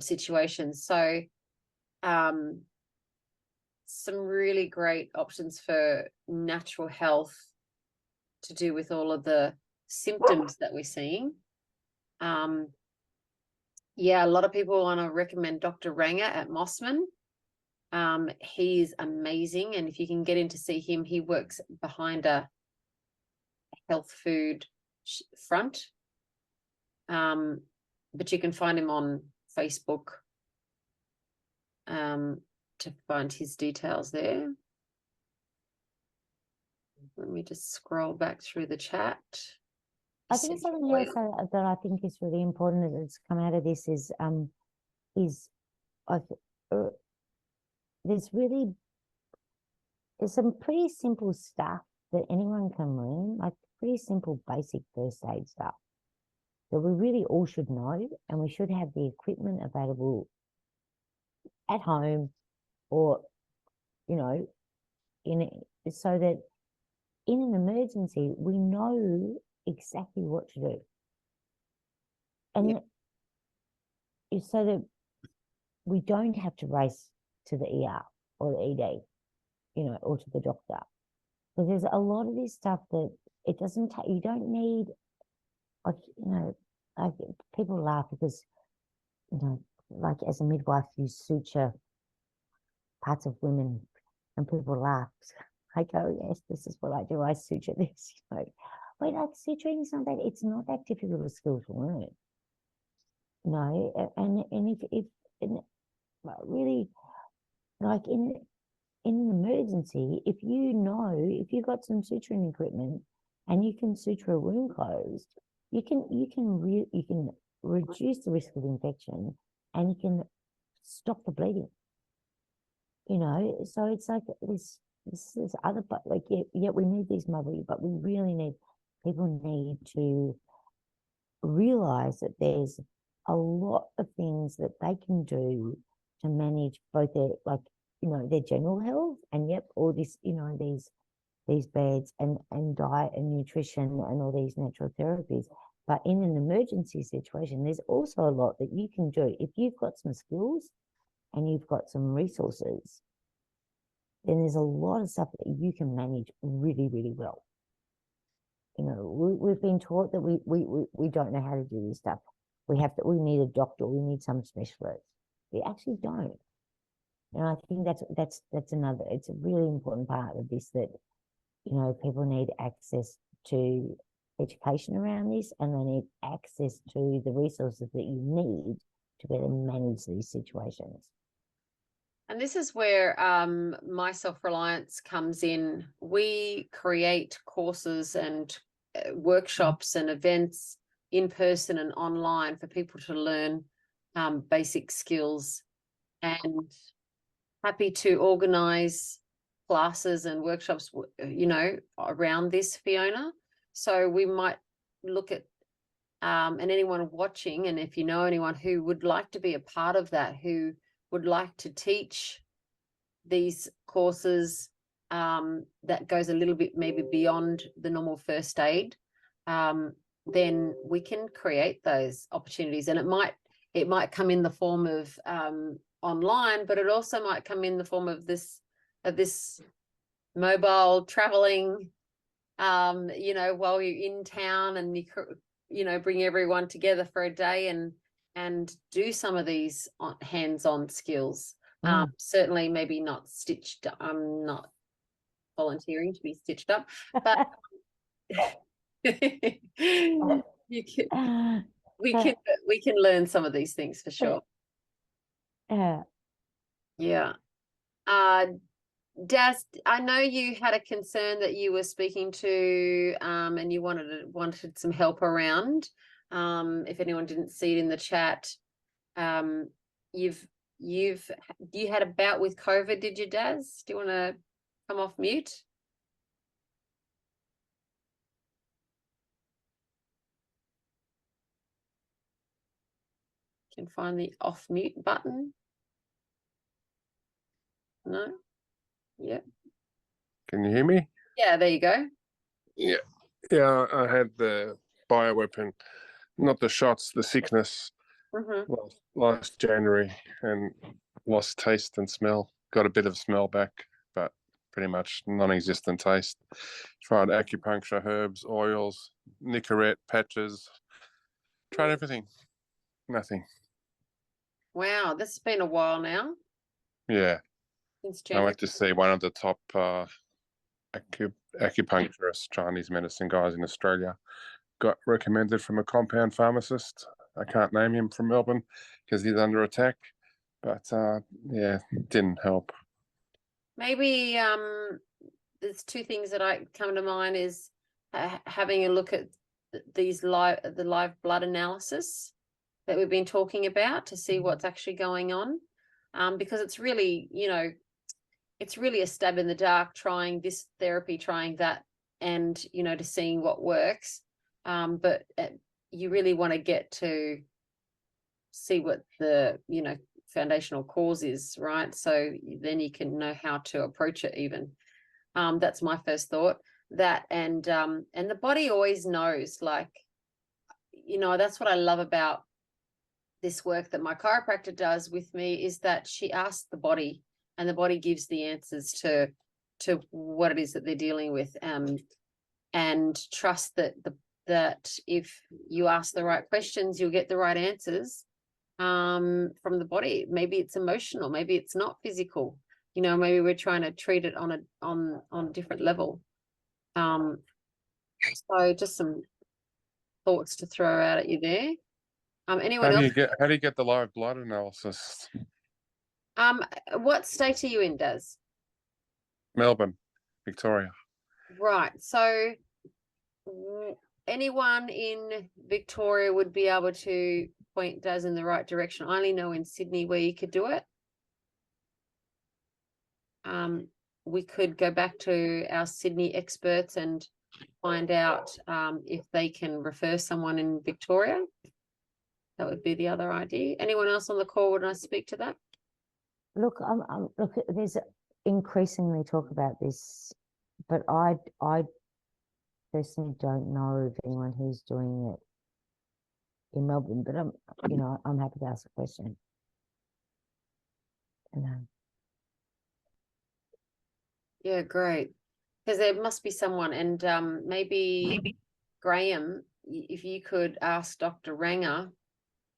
situation. So some really great options for natural health to do with all of the symptoms that we're seeing. Yeah, a lot of people want to recommend Dr. Ranga at Mossman. He is amazing, and if you can get in to see him, he works behind a health food front, but you can find him on Facebook to find his details there. Let me just scroll back through the chat. I think something else that I think is really important that's come out of this is there's some pretty simple stuff that anyone can learn, like pretty simple basic first aid stuff that we really all should know, and we should have the equipment available at home, or, you know, so that in an emergency we know exactly what to do, and so that we don't have to race to the ER or the ED, you know, or to the doctor. Because there's a lot of this stuff that it doesn't take, you don't need, like, you know, like people laugh because, you know, like as a midwife, you suture parts of women and people laugh. I go, yes, this is what I do. I suture this, you know. But like suturing is not that, it's not that difficult a skill to learn. You know, and if really, like in an emergency, if you know, if you've got some suturing equipment and you can suture a wound closed, you can reduce the risk of infection, and you can stop the bleeding. You know, so it's like this other, but like, yeah, we need these mobility, but we really need, people need to realize that there's a lot of things that they can do to manage both their, like, you know, their general health, and all this, you know, these beds and diet and nutrition and all these natural therapies. But in an emergency situation, there's also a lot that you can do if you've got some skills and you've got some resources. Then there's a lot of stuff that you can manage really, really well. You know, we've been taught that we don't know how to do this stuff. We need a doctor, we need some specialist. We actually don't. And I think that's another, it's a really important part of this, that, you know, people need access to education around this, and they need access to the resources that you need to be able to manage these situations. And this is where my self-reliance comes in. We create courses and workshops and events in person and online for people to learn basic skills, and happy to organize classes and workshops, you know, around this, Fiona. So we might look at, and anyone watching, and if you know anyone who would like to be a part of that, who would like to teach these courses that goes a little bit maybe beyond the normal first aid, then we can create those opportunities. And it might come in the form of online, but it also might come in the form of this mobile traveling, you know, while you're in town, and you know, bring everyone together for a day and do some of these hands-on skills. Certainly maybe not stitched. I'm not volunteering to be stitched up, but we can learn some of these things for sure. Yeah. Yeah. Daz, I know you had a concern that you were speaking to, and you wanted some help around. If anyone didn't see it in the chat, you had a bout with COVID, did you, Daz? Do you want to come off mute? Can find the off mute button. No. Yep. Can you hear me? Yeah, there you go. Yeah. Yeah, I had the bioweapon, not the shots, the sickness Mm-hmm. last January, and lost taste and smell. Got a bit of smell back, but pretty much non-existent taste. Tried acupuncture, herbs, oils, Nicorette, patches. Tried everything. Nothing. Wow, this has been a while now. Yeah. Since I January. went to see one of the top acupuncturist Chinese medicine guys in Australia. Got recommended from a compound pharmacist. I can't name him, from Melbourne because he's under attack, but yeah, didn't help. Maybe there's two things that I come to mind is having a look at the live blood analysis that we've been talking about to see what's actually going on, because it's really, it's really a stab in the dark, trying this therapy, trying that, and to seeing what works, but you really want to get to see what the foundational cause is, right? So then you can know how to approach it even. That's my first thought. That and the body always knows, like, that's what I love about this work that my chiropractor does with me, is that she asks the body, and the body gives the answers to what it is that they're dealing with, and trust that if you ask the right questions, you'll get the right answers from the body. Maybe it's emotional, maybe it's not physical, maybe we're trying to treat it on a different level. So just some thoughts to throw out at you there. Anyone else? How do you get the live blood analysis? What state are you in, Daz? Melbourne, Victoria. Right. So anyone in Victoria would be able to point Daz in the right direction. I only know in Sydney where you could do it. We could go back to our Sydney experts and find out if they can refer someone in Victoria. That would be the other idea. Anyone else on the call want to speak to that? Look, look, there's increasingly talk about this, but I personally don't know of anyone who's doing it in Melbourne, but I'm happy to ask a question. Yeah, great. Because there must be someone, and maybe Graham, if you could ask Dr. Ranga,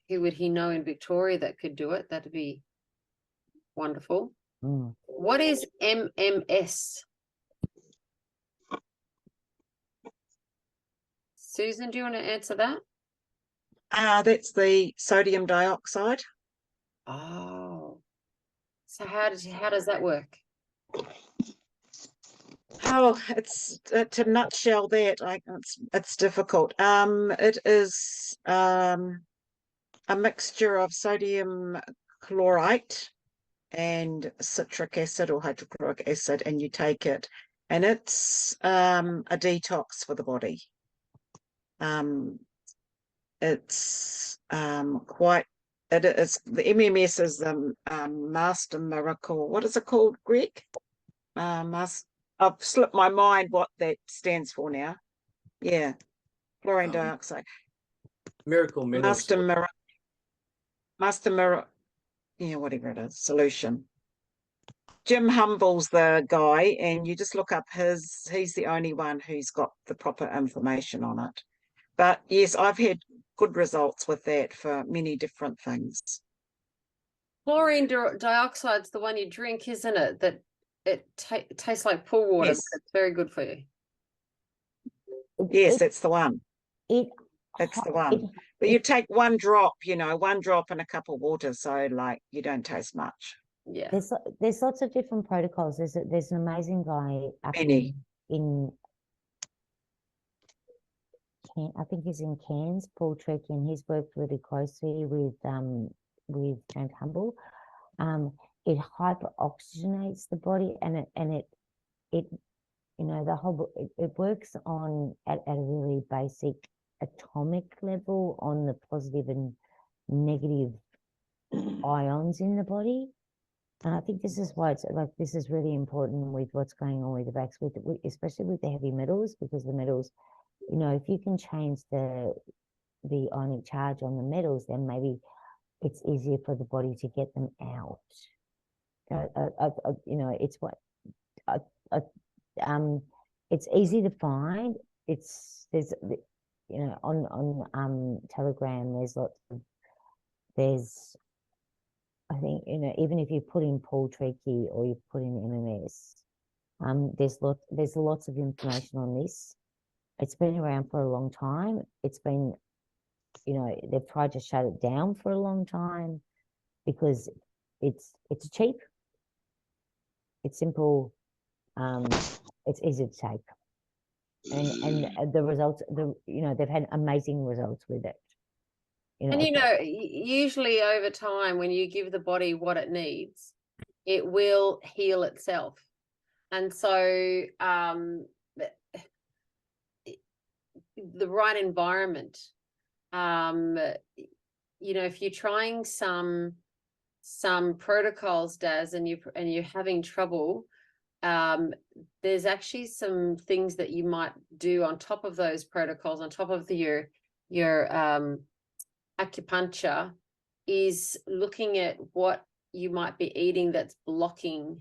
who would he know in Victoria that could do it? That'd be wonderful. What is MMS? Susan, do you want to answer that? That's the sodium dioxide. Oh, so how does that work? Oh, it's to nutshell that it's difficult. It is a mixture of sodium chlorite and citric acid or hydrochloric acid, and you take it, and it's a detox for the body. It's it is, the MMS is the master miracle. What is it called, Greg? I've slipped my mind what that stands for now. Yeah, chlorine dioxide. Miracle minerals. Master mirror, yeah, whatever it is, solution. Jim Humble's the guy, and you just look up he's the only one who's got the proper information on it. But yes, I've had good results with that for many different things. Chlorine dioxide's the one you drink, isn't it? That it tastes like pool water. Yes. But it's very good for you. Yes, that's the one. That's the one. But you take one drop in a cup of water, so like you don't taste much. Yeah. There's lots of different protocols. There's an amazing guy up Many. in I think he's in Cairns, Paul Treacy, and he's worked really closely with Frank Humble. It hyper oxygenates the body, and it you know, the whole it works on at a really basic atomic level on the positive and negative ions in the body. And I think this is why it's like, this is really important with what's going on with the backs, especially with the heavy metals, because the metals, you know, if you can change the ionic charge on the metals, then maybe it's easier for the body to get them out. You know, it's what it's easy to find. There's you know, on Telegram, there's I think, you know, even if you put in Paul Treacy or you put in MMS, there's lots of information on this. It's been around for a long time. It's been, you know, they've tried to shut it down for a long time because it's cheap, it's simple, it's easy to take, and the results, you know, they've had amazing results with it. You know, And you know, usually over time, when you give the body what it needs, it will heal itself. And so the right environment, you know, if you're trying some protocols, Daz, and you're having trouble, there's actually some things that you might do on top of those protocols, on top of your acupuncture, is looking at what you might be eating that's blocking,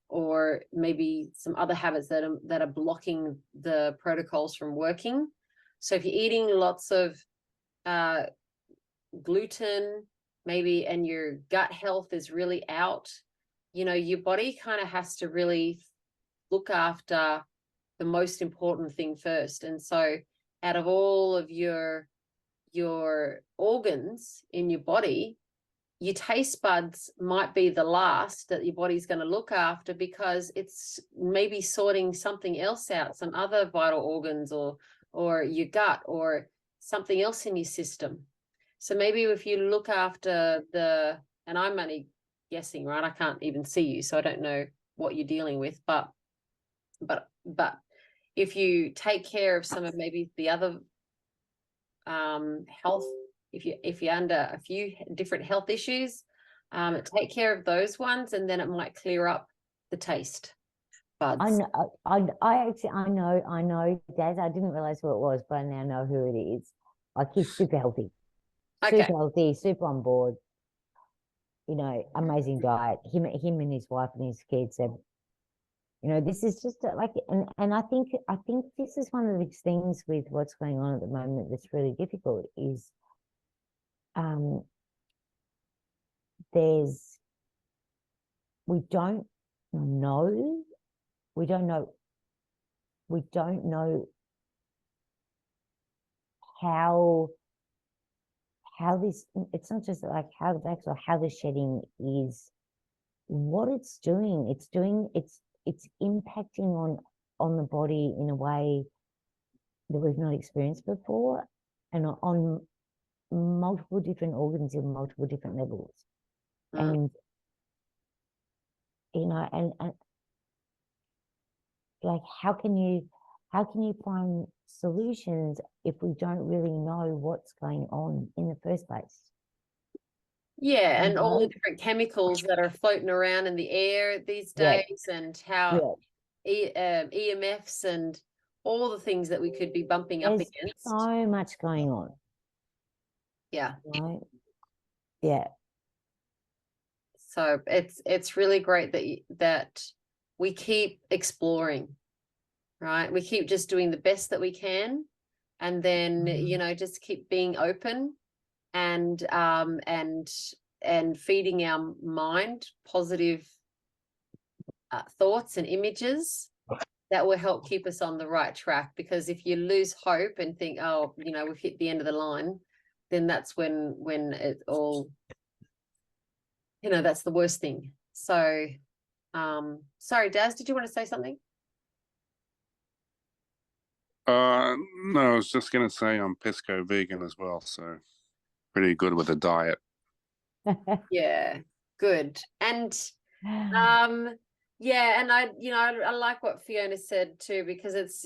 or maybe some other habits that are blocking the protocols from working. So if you're eating lots of gluten, maybe, and your gut health is really out, you know, your body kind of has to really look after the most important thing first. And so out of all of your organs in your body, your taste buds might be the last that your body's going to look after, because it's maybe sorting something else out, some other vital organs, or your gut, or something else in your system. So maybe if you look after and I'm only guessing, right? I can't even see you, so I don't know what you're dealing with, but if you take care of some of maybe the other health, if you're under a few different health issues, take care of those ones, and then it might clear up the taste buds. I know, Daz. I didn't realize who it was, but I now know who it is. Like, he's super healthy, Okay. super healthy, super on board. You know, amazing diet. Him and his wife and his kids have, you know, this is just like, and I think this is one of the things with what's going on at the moment that's really difficult is, we don't know how this, it's not just like how the backs or how the shedding is, what it's doing. It's impacting on the body in a way that we've not experienced before, and on multiple different organs in multiple different levels. And you know, and like, how can you find solutions if we don't really know what's going on in the first place? Yeah, and all the different chemicals that are floating around in the air these days, and how EMFs and all the things that we could be bumping up against. So much going on. Yeah. Right? Yeah. So it's really great that we keep exploring, right? We keep just doing the best that we can, and then you know, just keep being open and feeding our mind positive thoughts and images that will help keep us on the right track. Because if you lose hope and think, oh, you know, we've hit the end of the line, then that's when it all that's the worst thing. So, sorry, Daz, did you want to say something? No, I was just gonna say I'm pesco vegan as well, so pretty good with the diet. Yeah, good. And yeah, and I like what Fiona said too, because it's,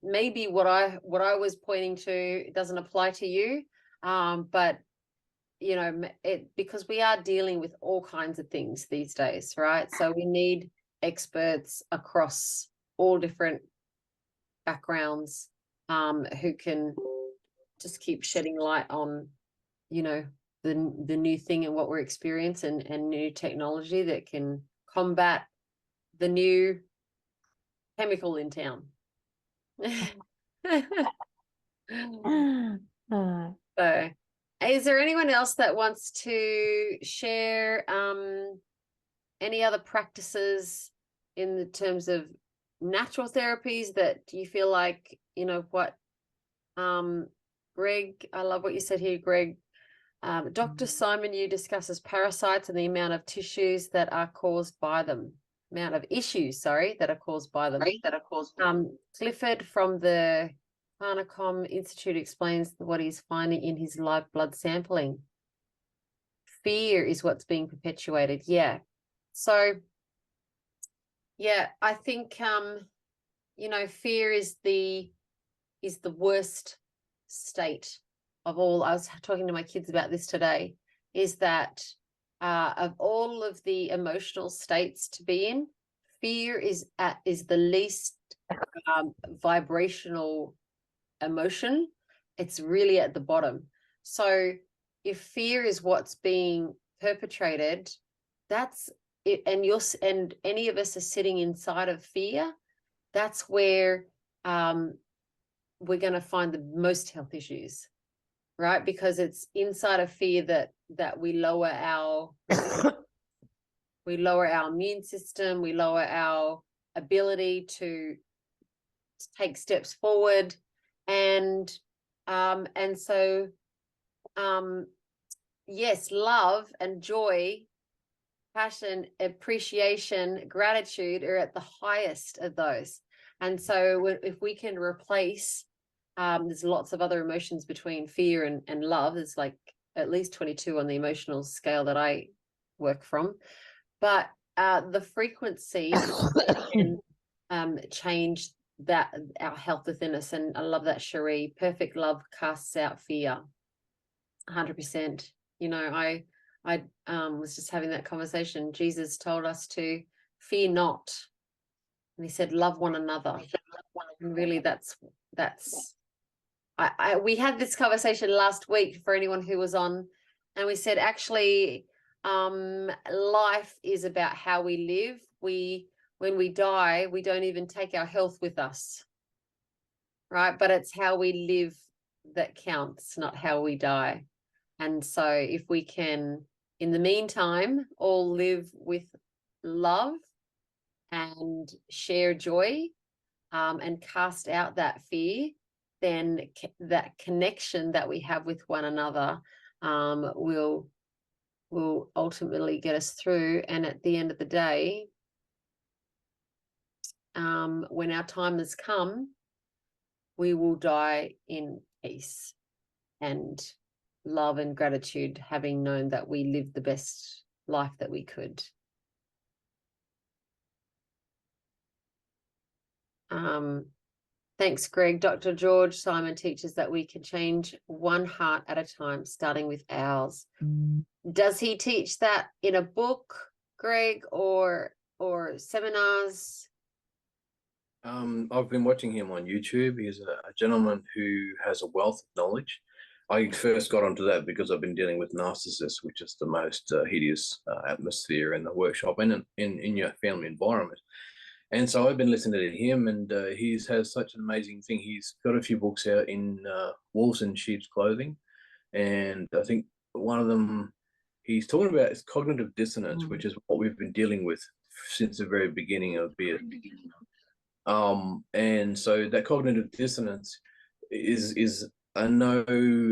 maybe what I was pointing to doesn't apply to you, but because we are dealing with all kinds of things these days, right? So we need experts across all different backgrounds, who can just keep shedding light on, the new thing and what we're experiencing, and new technology that can combat the new chemical in town. So, is there anyone else that wants to share any other practices in the terms of natural therapies that you feel like, what Greg, I love what you said here, Greg. Dr. Simon Yu discusses parasites and the amount of tissues that are caused by them. Amount of issues, that are caused by them. Clifford from the Carnicom Institute explains what he's finding in his live blood sampling. Fear is what's being perpetuated. Yeah. So, yeah, I think, fear is the worst state of all. I was talking to my kids about this today, is that of all of the emotional states to be in, fear is the least vibrational emotion. It's really at the bottom. So if fear is what's being perpetrated, that's it, and any of us are sitting inside of fear, that's where we're going to find the most health issues, right? Because it's inside of fear that we lower our immune system, we lower our ability to take steps forward, and so yes, love and joy, passion, appreciation, gratitude are at the highest of those. And so if we can replace, there's lots of other emotions between fear and love. There's like at least 22 on the emotional scale that I work from. But the frequency can change that, our health within us. And I love that, Cherie. Perfect love casts out fear. 100%. I was just having that conversation. Jesus told us to fear not. And he said, love one another. And really we had this conversation last week for anyone who was on, and we said, actually, life is about how we live. When we die, we don't even take our health with us, right? But it's how we live that counts, not how we die. And so if we can, in the meantime, all live with love and share joy, and cast out that fear, then that connection that we have with one another will ultimately get us through. And at the end of the day, when our time has come, we will die in peace and love and gratitude, having known that we lived the best life that we could. Thanks, Greg. Dr. George Simon teaches that we can change one heart at a time, starting with ours. Does he teach that in a book, Greg, or seminars? I've been watching him on YouTube. He's a gentleman who has a wealth of knowledge. I first got onto that because I've been dealing with narcissists, which is the most hideous atmosphere in the workshop and in your family environment. And so I've been listening to him, and he has such an amazing thing. He's got a few books out in wolves in sheep's clothing, and I think one of them he's talking about is cognitive dissonance, which is what we've been dealing with since the very beginning of it. And so that cognitive dissonance is no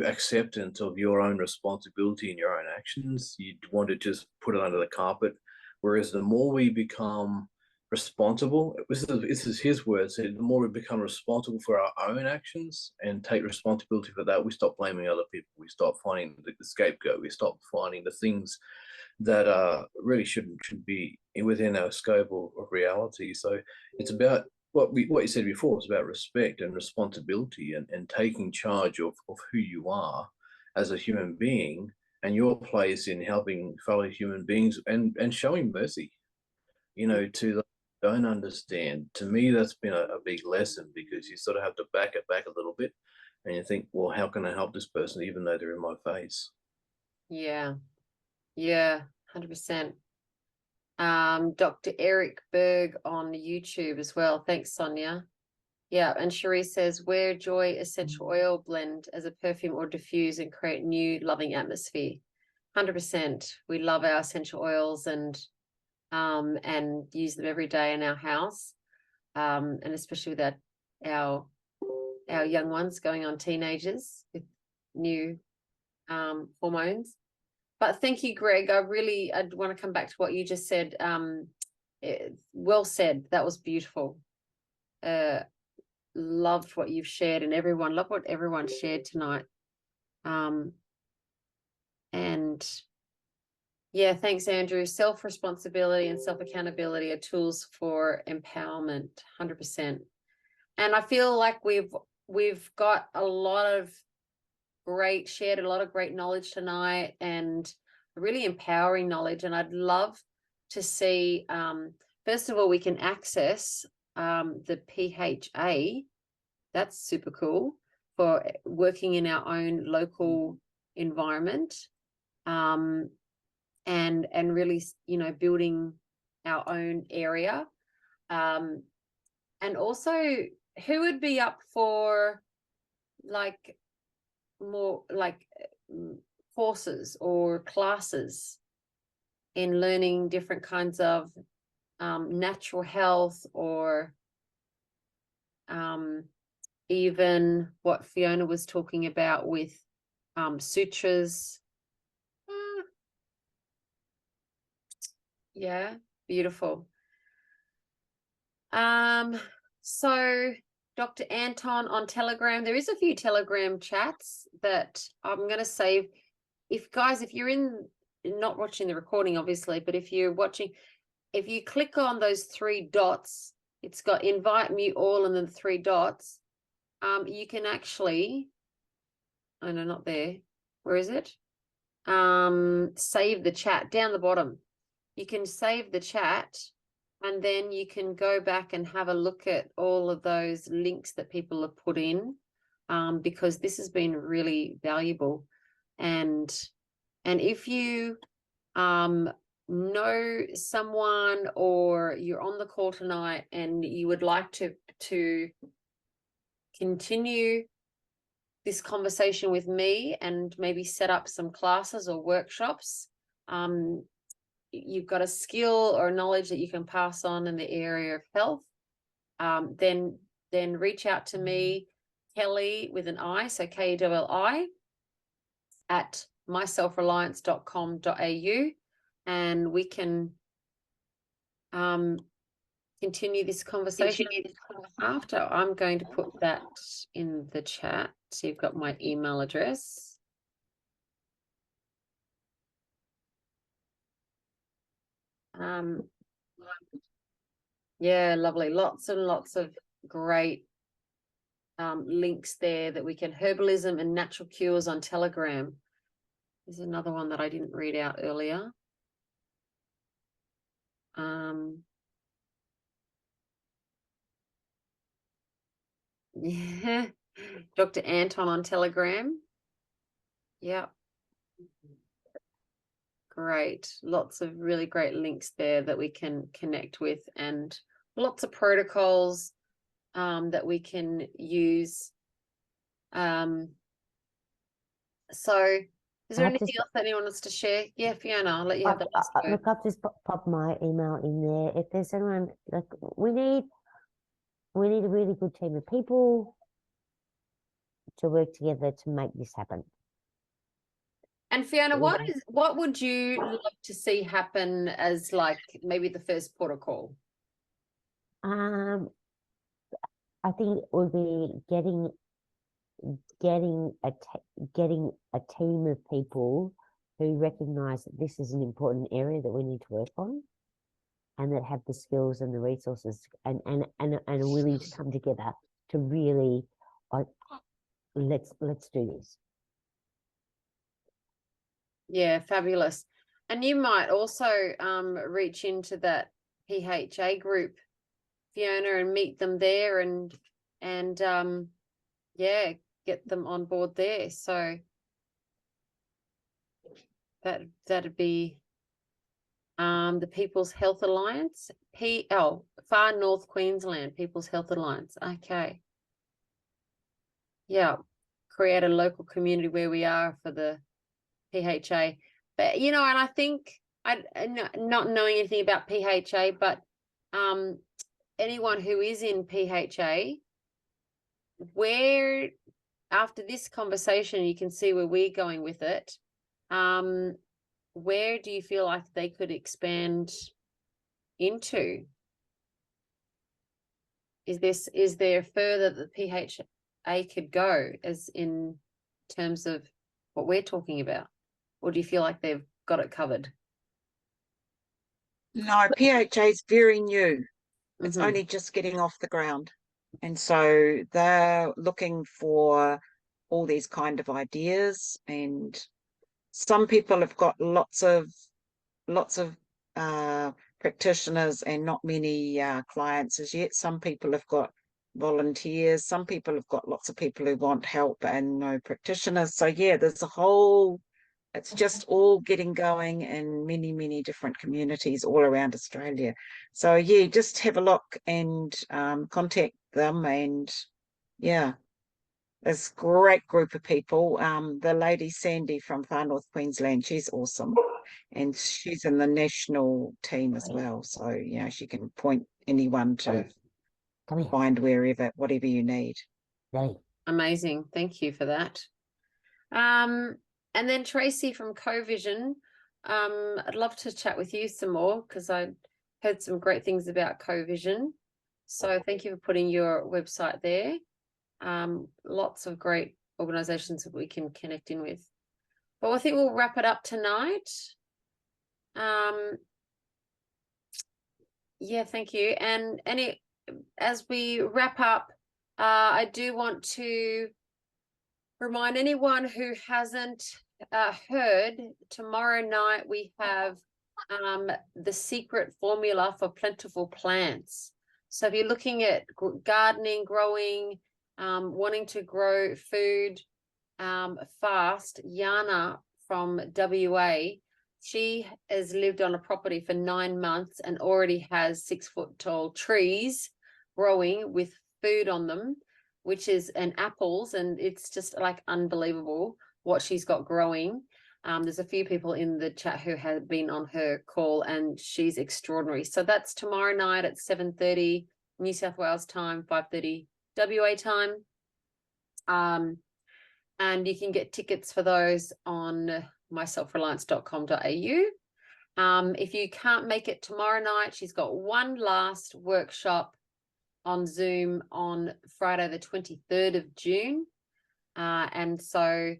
acceptance of your own responsibility and your own actions. You want to just put it under the carpet. Whereas the more we become responsible, this is his words, the more we become responsible for our own actions and take responsibility for that, we stop blaming other people. We stop finding the scapegoat. We stop finding the things that really should be within our scope of reality. So it's about what you said before. It's about respect and responsibility and taking charge of who you are as a human being and your place in helping fellow human beings and showing mercy, to those who don't understand. To me, that's been a big lesson, because you sort of have to back it back a little bit and you think, well, how can I help this person even though they're in my face? Yeah. Yeah, 100%. Dr. Eric Berg on YouTube as well. Thanks, Sonia. Yeah, and Cherie says, wear Joy essential oil blend as a perfume or diffuse and create new loving atmosphere. 100%. We love our essential oils and use them every day in our house. And especially with our young ones going on teenagers with new hormones. But thank you, Greg. I want to come back to what you just said. Well said. That was beautiful. Loved what you've shared, and loved what everyone shared tonight. And yeah, thanks, Andrew. Self-responsibility and self-accountability are tools for empowerment, 100%. And I feel like we've got shared a lot of great knowledge tonight, and really empowering knowledge. And I'd love to see, first of all, we can access the PHA. That's super cool for working in our own local environment, and really, building our own area. And also, who would be up for more courses or classes in learning different kinds of natural health, or even what Fiona was talking about with sutras? Yeah, beautiful. So Dr. Anton on Telegram, there is a few Telegram chats that I'm going to save. If you're not watching the recording, obviously, but if you're watching, if you click on those three dots, it's got invite, mute all, and then 3 dots. You can actually, oh no, not there. Where is it? Save the chat down the bottom. You can save the chat, and then you can go back and have a look at all of those links that people have put in, because this has been really valuable. And if you know someone, or you're on the call tonight and you would like to continue this conversation with me and maybe set up some classes or workshops, you've got a skill or knowledge that you can pass on in the area of health, then reach out to me, Kelly with an I, so Kelli, at myselfreliance.com.au, and we can continue this conversation after. I'm going to put that in the chat, so you've got my email address. Yeah, lovely. Lots and lots of great links there that we can. Herbalism and natural cures on Telegram. There's another one that I didn't read out earlier. Yeah, Dr. Anton on Telegram. Yeah. Great. Lots of really great links there that we can connect with, and lots of protocols that we can use. So is there anything else that anyone wants to share? Yeah, Fiona, I'll let you have the last word. Look, I've just pop my email in there. If there's anyone, we need a really good team of people to work together to make this happen. And Fiona, what would you love to see happen as like maybe the first protocol? I think it will be getting a team of people who recognise that this is an important area that we need to work on, and that have the skills and the resources and are willing to come together to really like, let's do this. Yeah, fabulous. And you might also reach into that PHA group, Fiona, and meet them there and yeah, get them on board there. So that'd be the People's Health Alliance, Far North Queensland People's Health Alliance. Okay. Yeah, create a local community where we are for the PHA. But and I think not knowing anything about PHA, but anyone who is in PHA, where after this conversation you can see where we're going with it, where do you feel like they could expand into? Is there further that the PHA could go as in terms of what we're talking about? Or do you feel like they've got it covered? No, PHA is very new. It's only just getting off the ground. And so they're looking for all these kind of ideas, and some people have got lots of practitioners and not many clients as yet. Some people have got volunteers. Some people have got lots of people who want help and no practitioners. So yeah, there's a whole, it's just all getting going in many, many different communities all around Australia. So yeah, just have a look and contact them. And yeah, this great group of people. The lady Sandy from Far North Queensland, she's awesome. And she's in the national team as well. So, she can point anyone to find whatever you need. Amazing. Thank you for that. And then Tracy from CoVision, I'd love to chat with you some more because I heard some great things about CoVision. So thank you for putting your website there. Lots of great organizations that we can connect in with. But I think we'll wrap it up tonight. Yeah, thank you. And as we wrap up, I do want to remind anyone who hasn't heard, tomorrow night we have the secret formula for plentiful plants. So if you're looking at gardening, growing, wanting to grow food fast, Yana from WA, she has lived on a property for 9 months and already has 6-foot tall trees growing with food on them, and apples, and it's just like unbelievable what she's got growing. There's a few people in the chat who have been on her call, and she's extraordinary. So that's tomorrow night at 7:30 New South Wales time, 5:30 WA time. And you can get tickets for those on myselfreliance.com.au. If you can't make it tomorrow night, she's got one last workshop on Zoom on Friday the 23rd of June. And so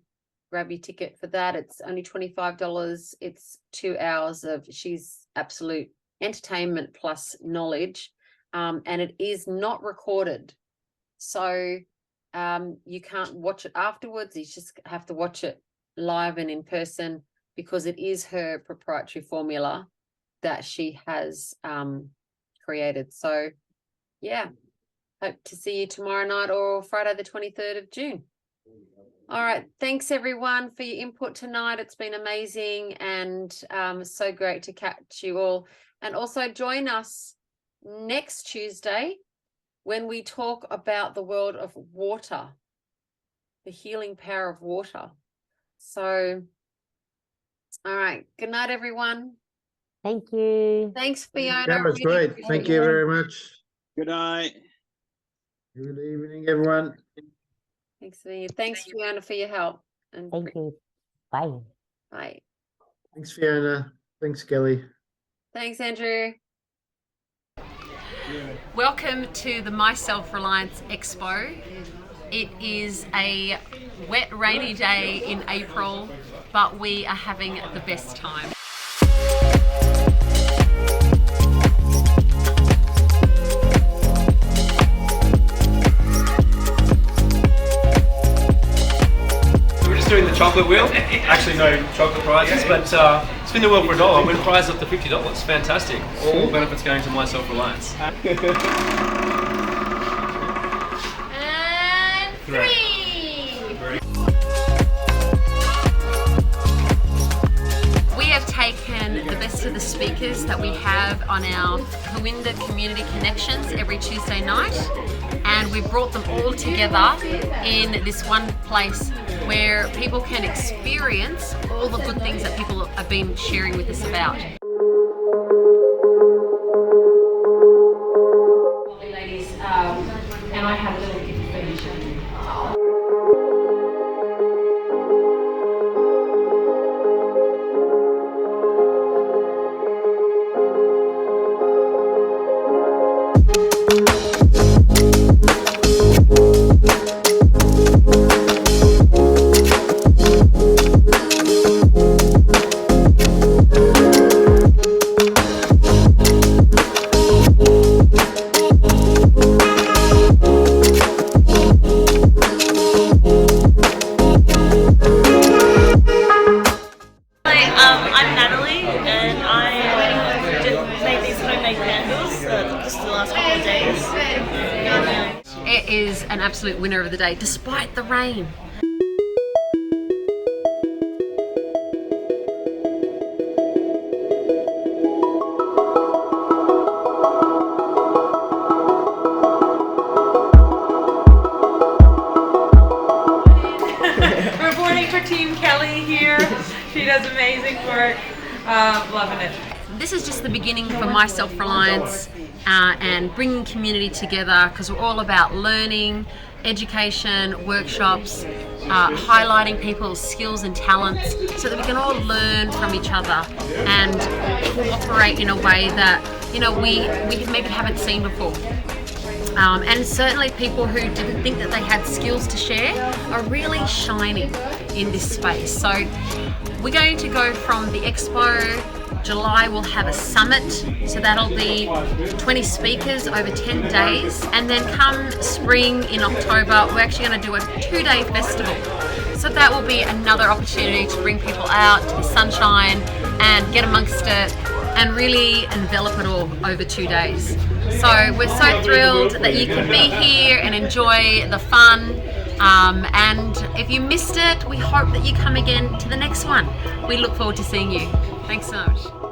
grab your ticket for that. It's only $25. It's 2 hours of she's absolute entertainment plus knowledge. And it is not recorded. So you can't watch it afterwards. You just have to watch it live and in person because it is her proprietary formula that she has created. So yeah, hope to see you tomorrow night or Friday the 23rd of June. All right, thanks everyone for your input tonight. It's been amazing and so great to catch you all. And also join us next Tuesday when we talk about the world of water, the healing power of water. So, all right, good night, everyone. Thank you. Thanks, Fiona. That was great. Thank you very much. Good night. Good evening, everyone. Thanks, Fiona, for your help. And Thank you. Bye. Bye. Thanks, Fiona. Thanks, Kelly. Thanks, Andrew. Welcome to the My Self-Reliance Expo. It is a wet, rainy day in April, but we are having the best time. Doing the chocolate wheel. Actually no chocolate prizes, but spin the wheel for $1, win prize up to $50. Fantastic. All benefits going to My Self-Reliance. And 3. We have taken the best of the speakers that we have on our Kawinda Community Connections every Tuesday night, and we've brought them all together in this one place where people can experience all the good things that people have been sharing with us about. Ladies, and I have a little gift for each of you. I'm Natalie, and I just made these homemade candles just the last couple of days. It is an absolute winner of the day, despite the rain. Reporting for Team Kelly here. She does amazing work. Loving it. This is just the beginning for My Self-Reliance and bringing community together, because we're all about learning, education, workshops, highlighting people's skills and talents so that we can all learn from each other and cooperate in a way that, you know, we maybe haven't seen before. And certainly people who didn't think that they had skills to share are really shining in this space. So we're going to go from the expo. July we'll have a summit, so that'll be 20 speakers over 10 days, and then come spring in October we're actually going to do a 2-day festival. So that will be another opportunity to bring people out to the sunshine and get amongst it and really envelop it all over 2 days. So we're so thrilled that you can be here and enjoy the fun. And if you missed it, we hope that you come again to the next one. We look forward to seeing you. Thanks so much.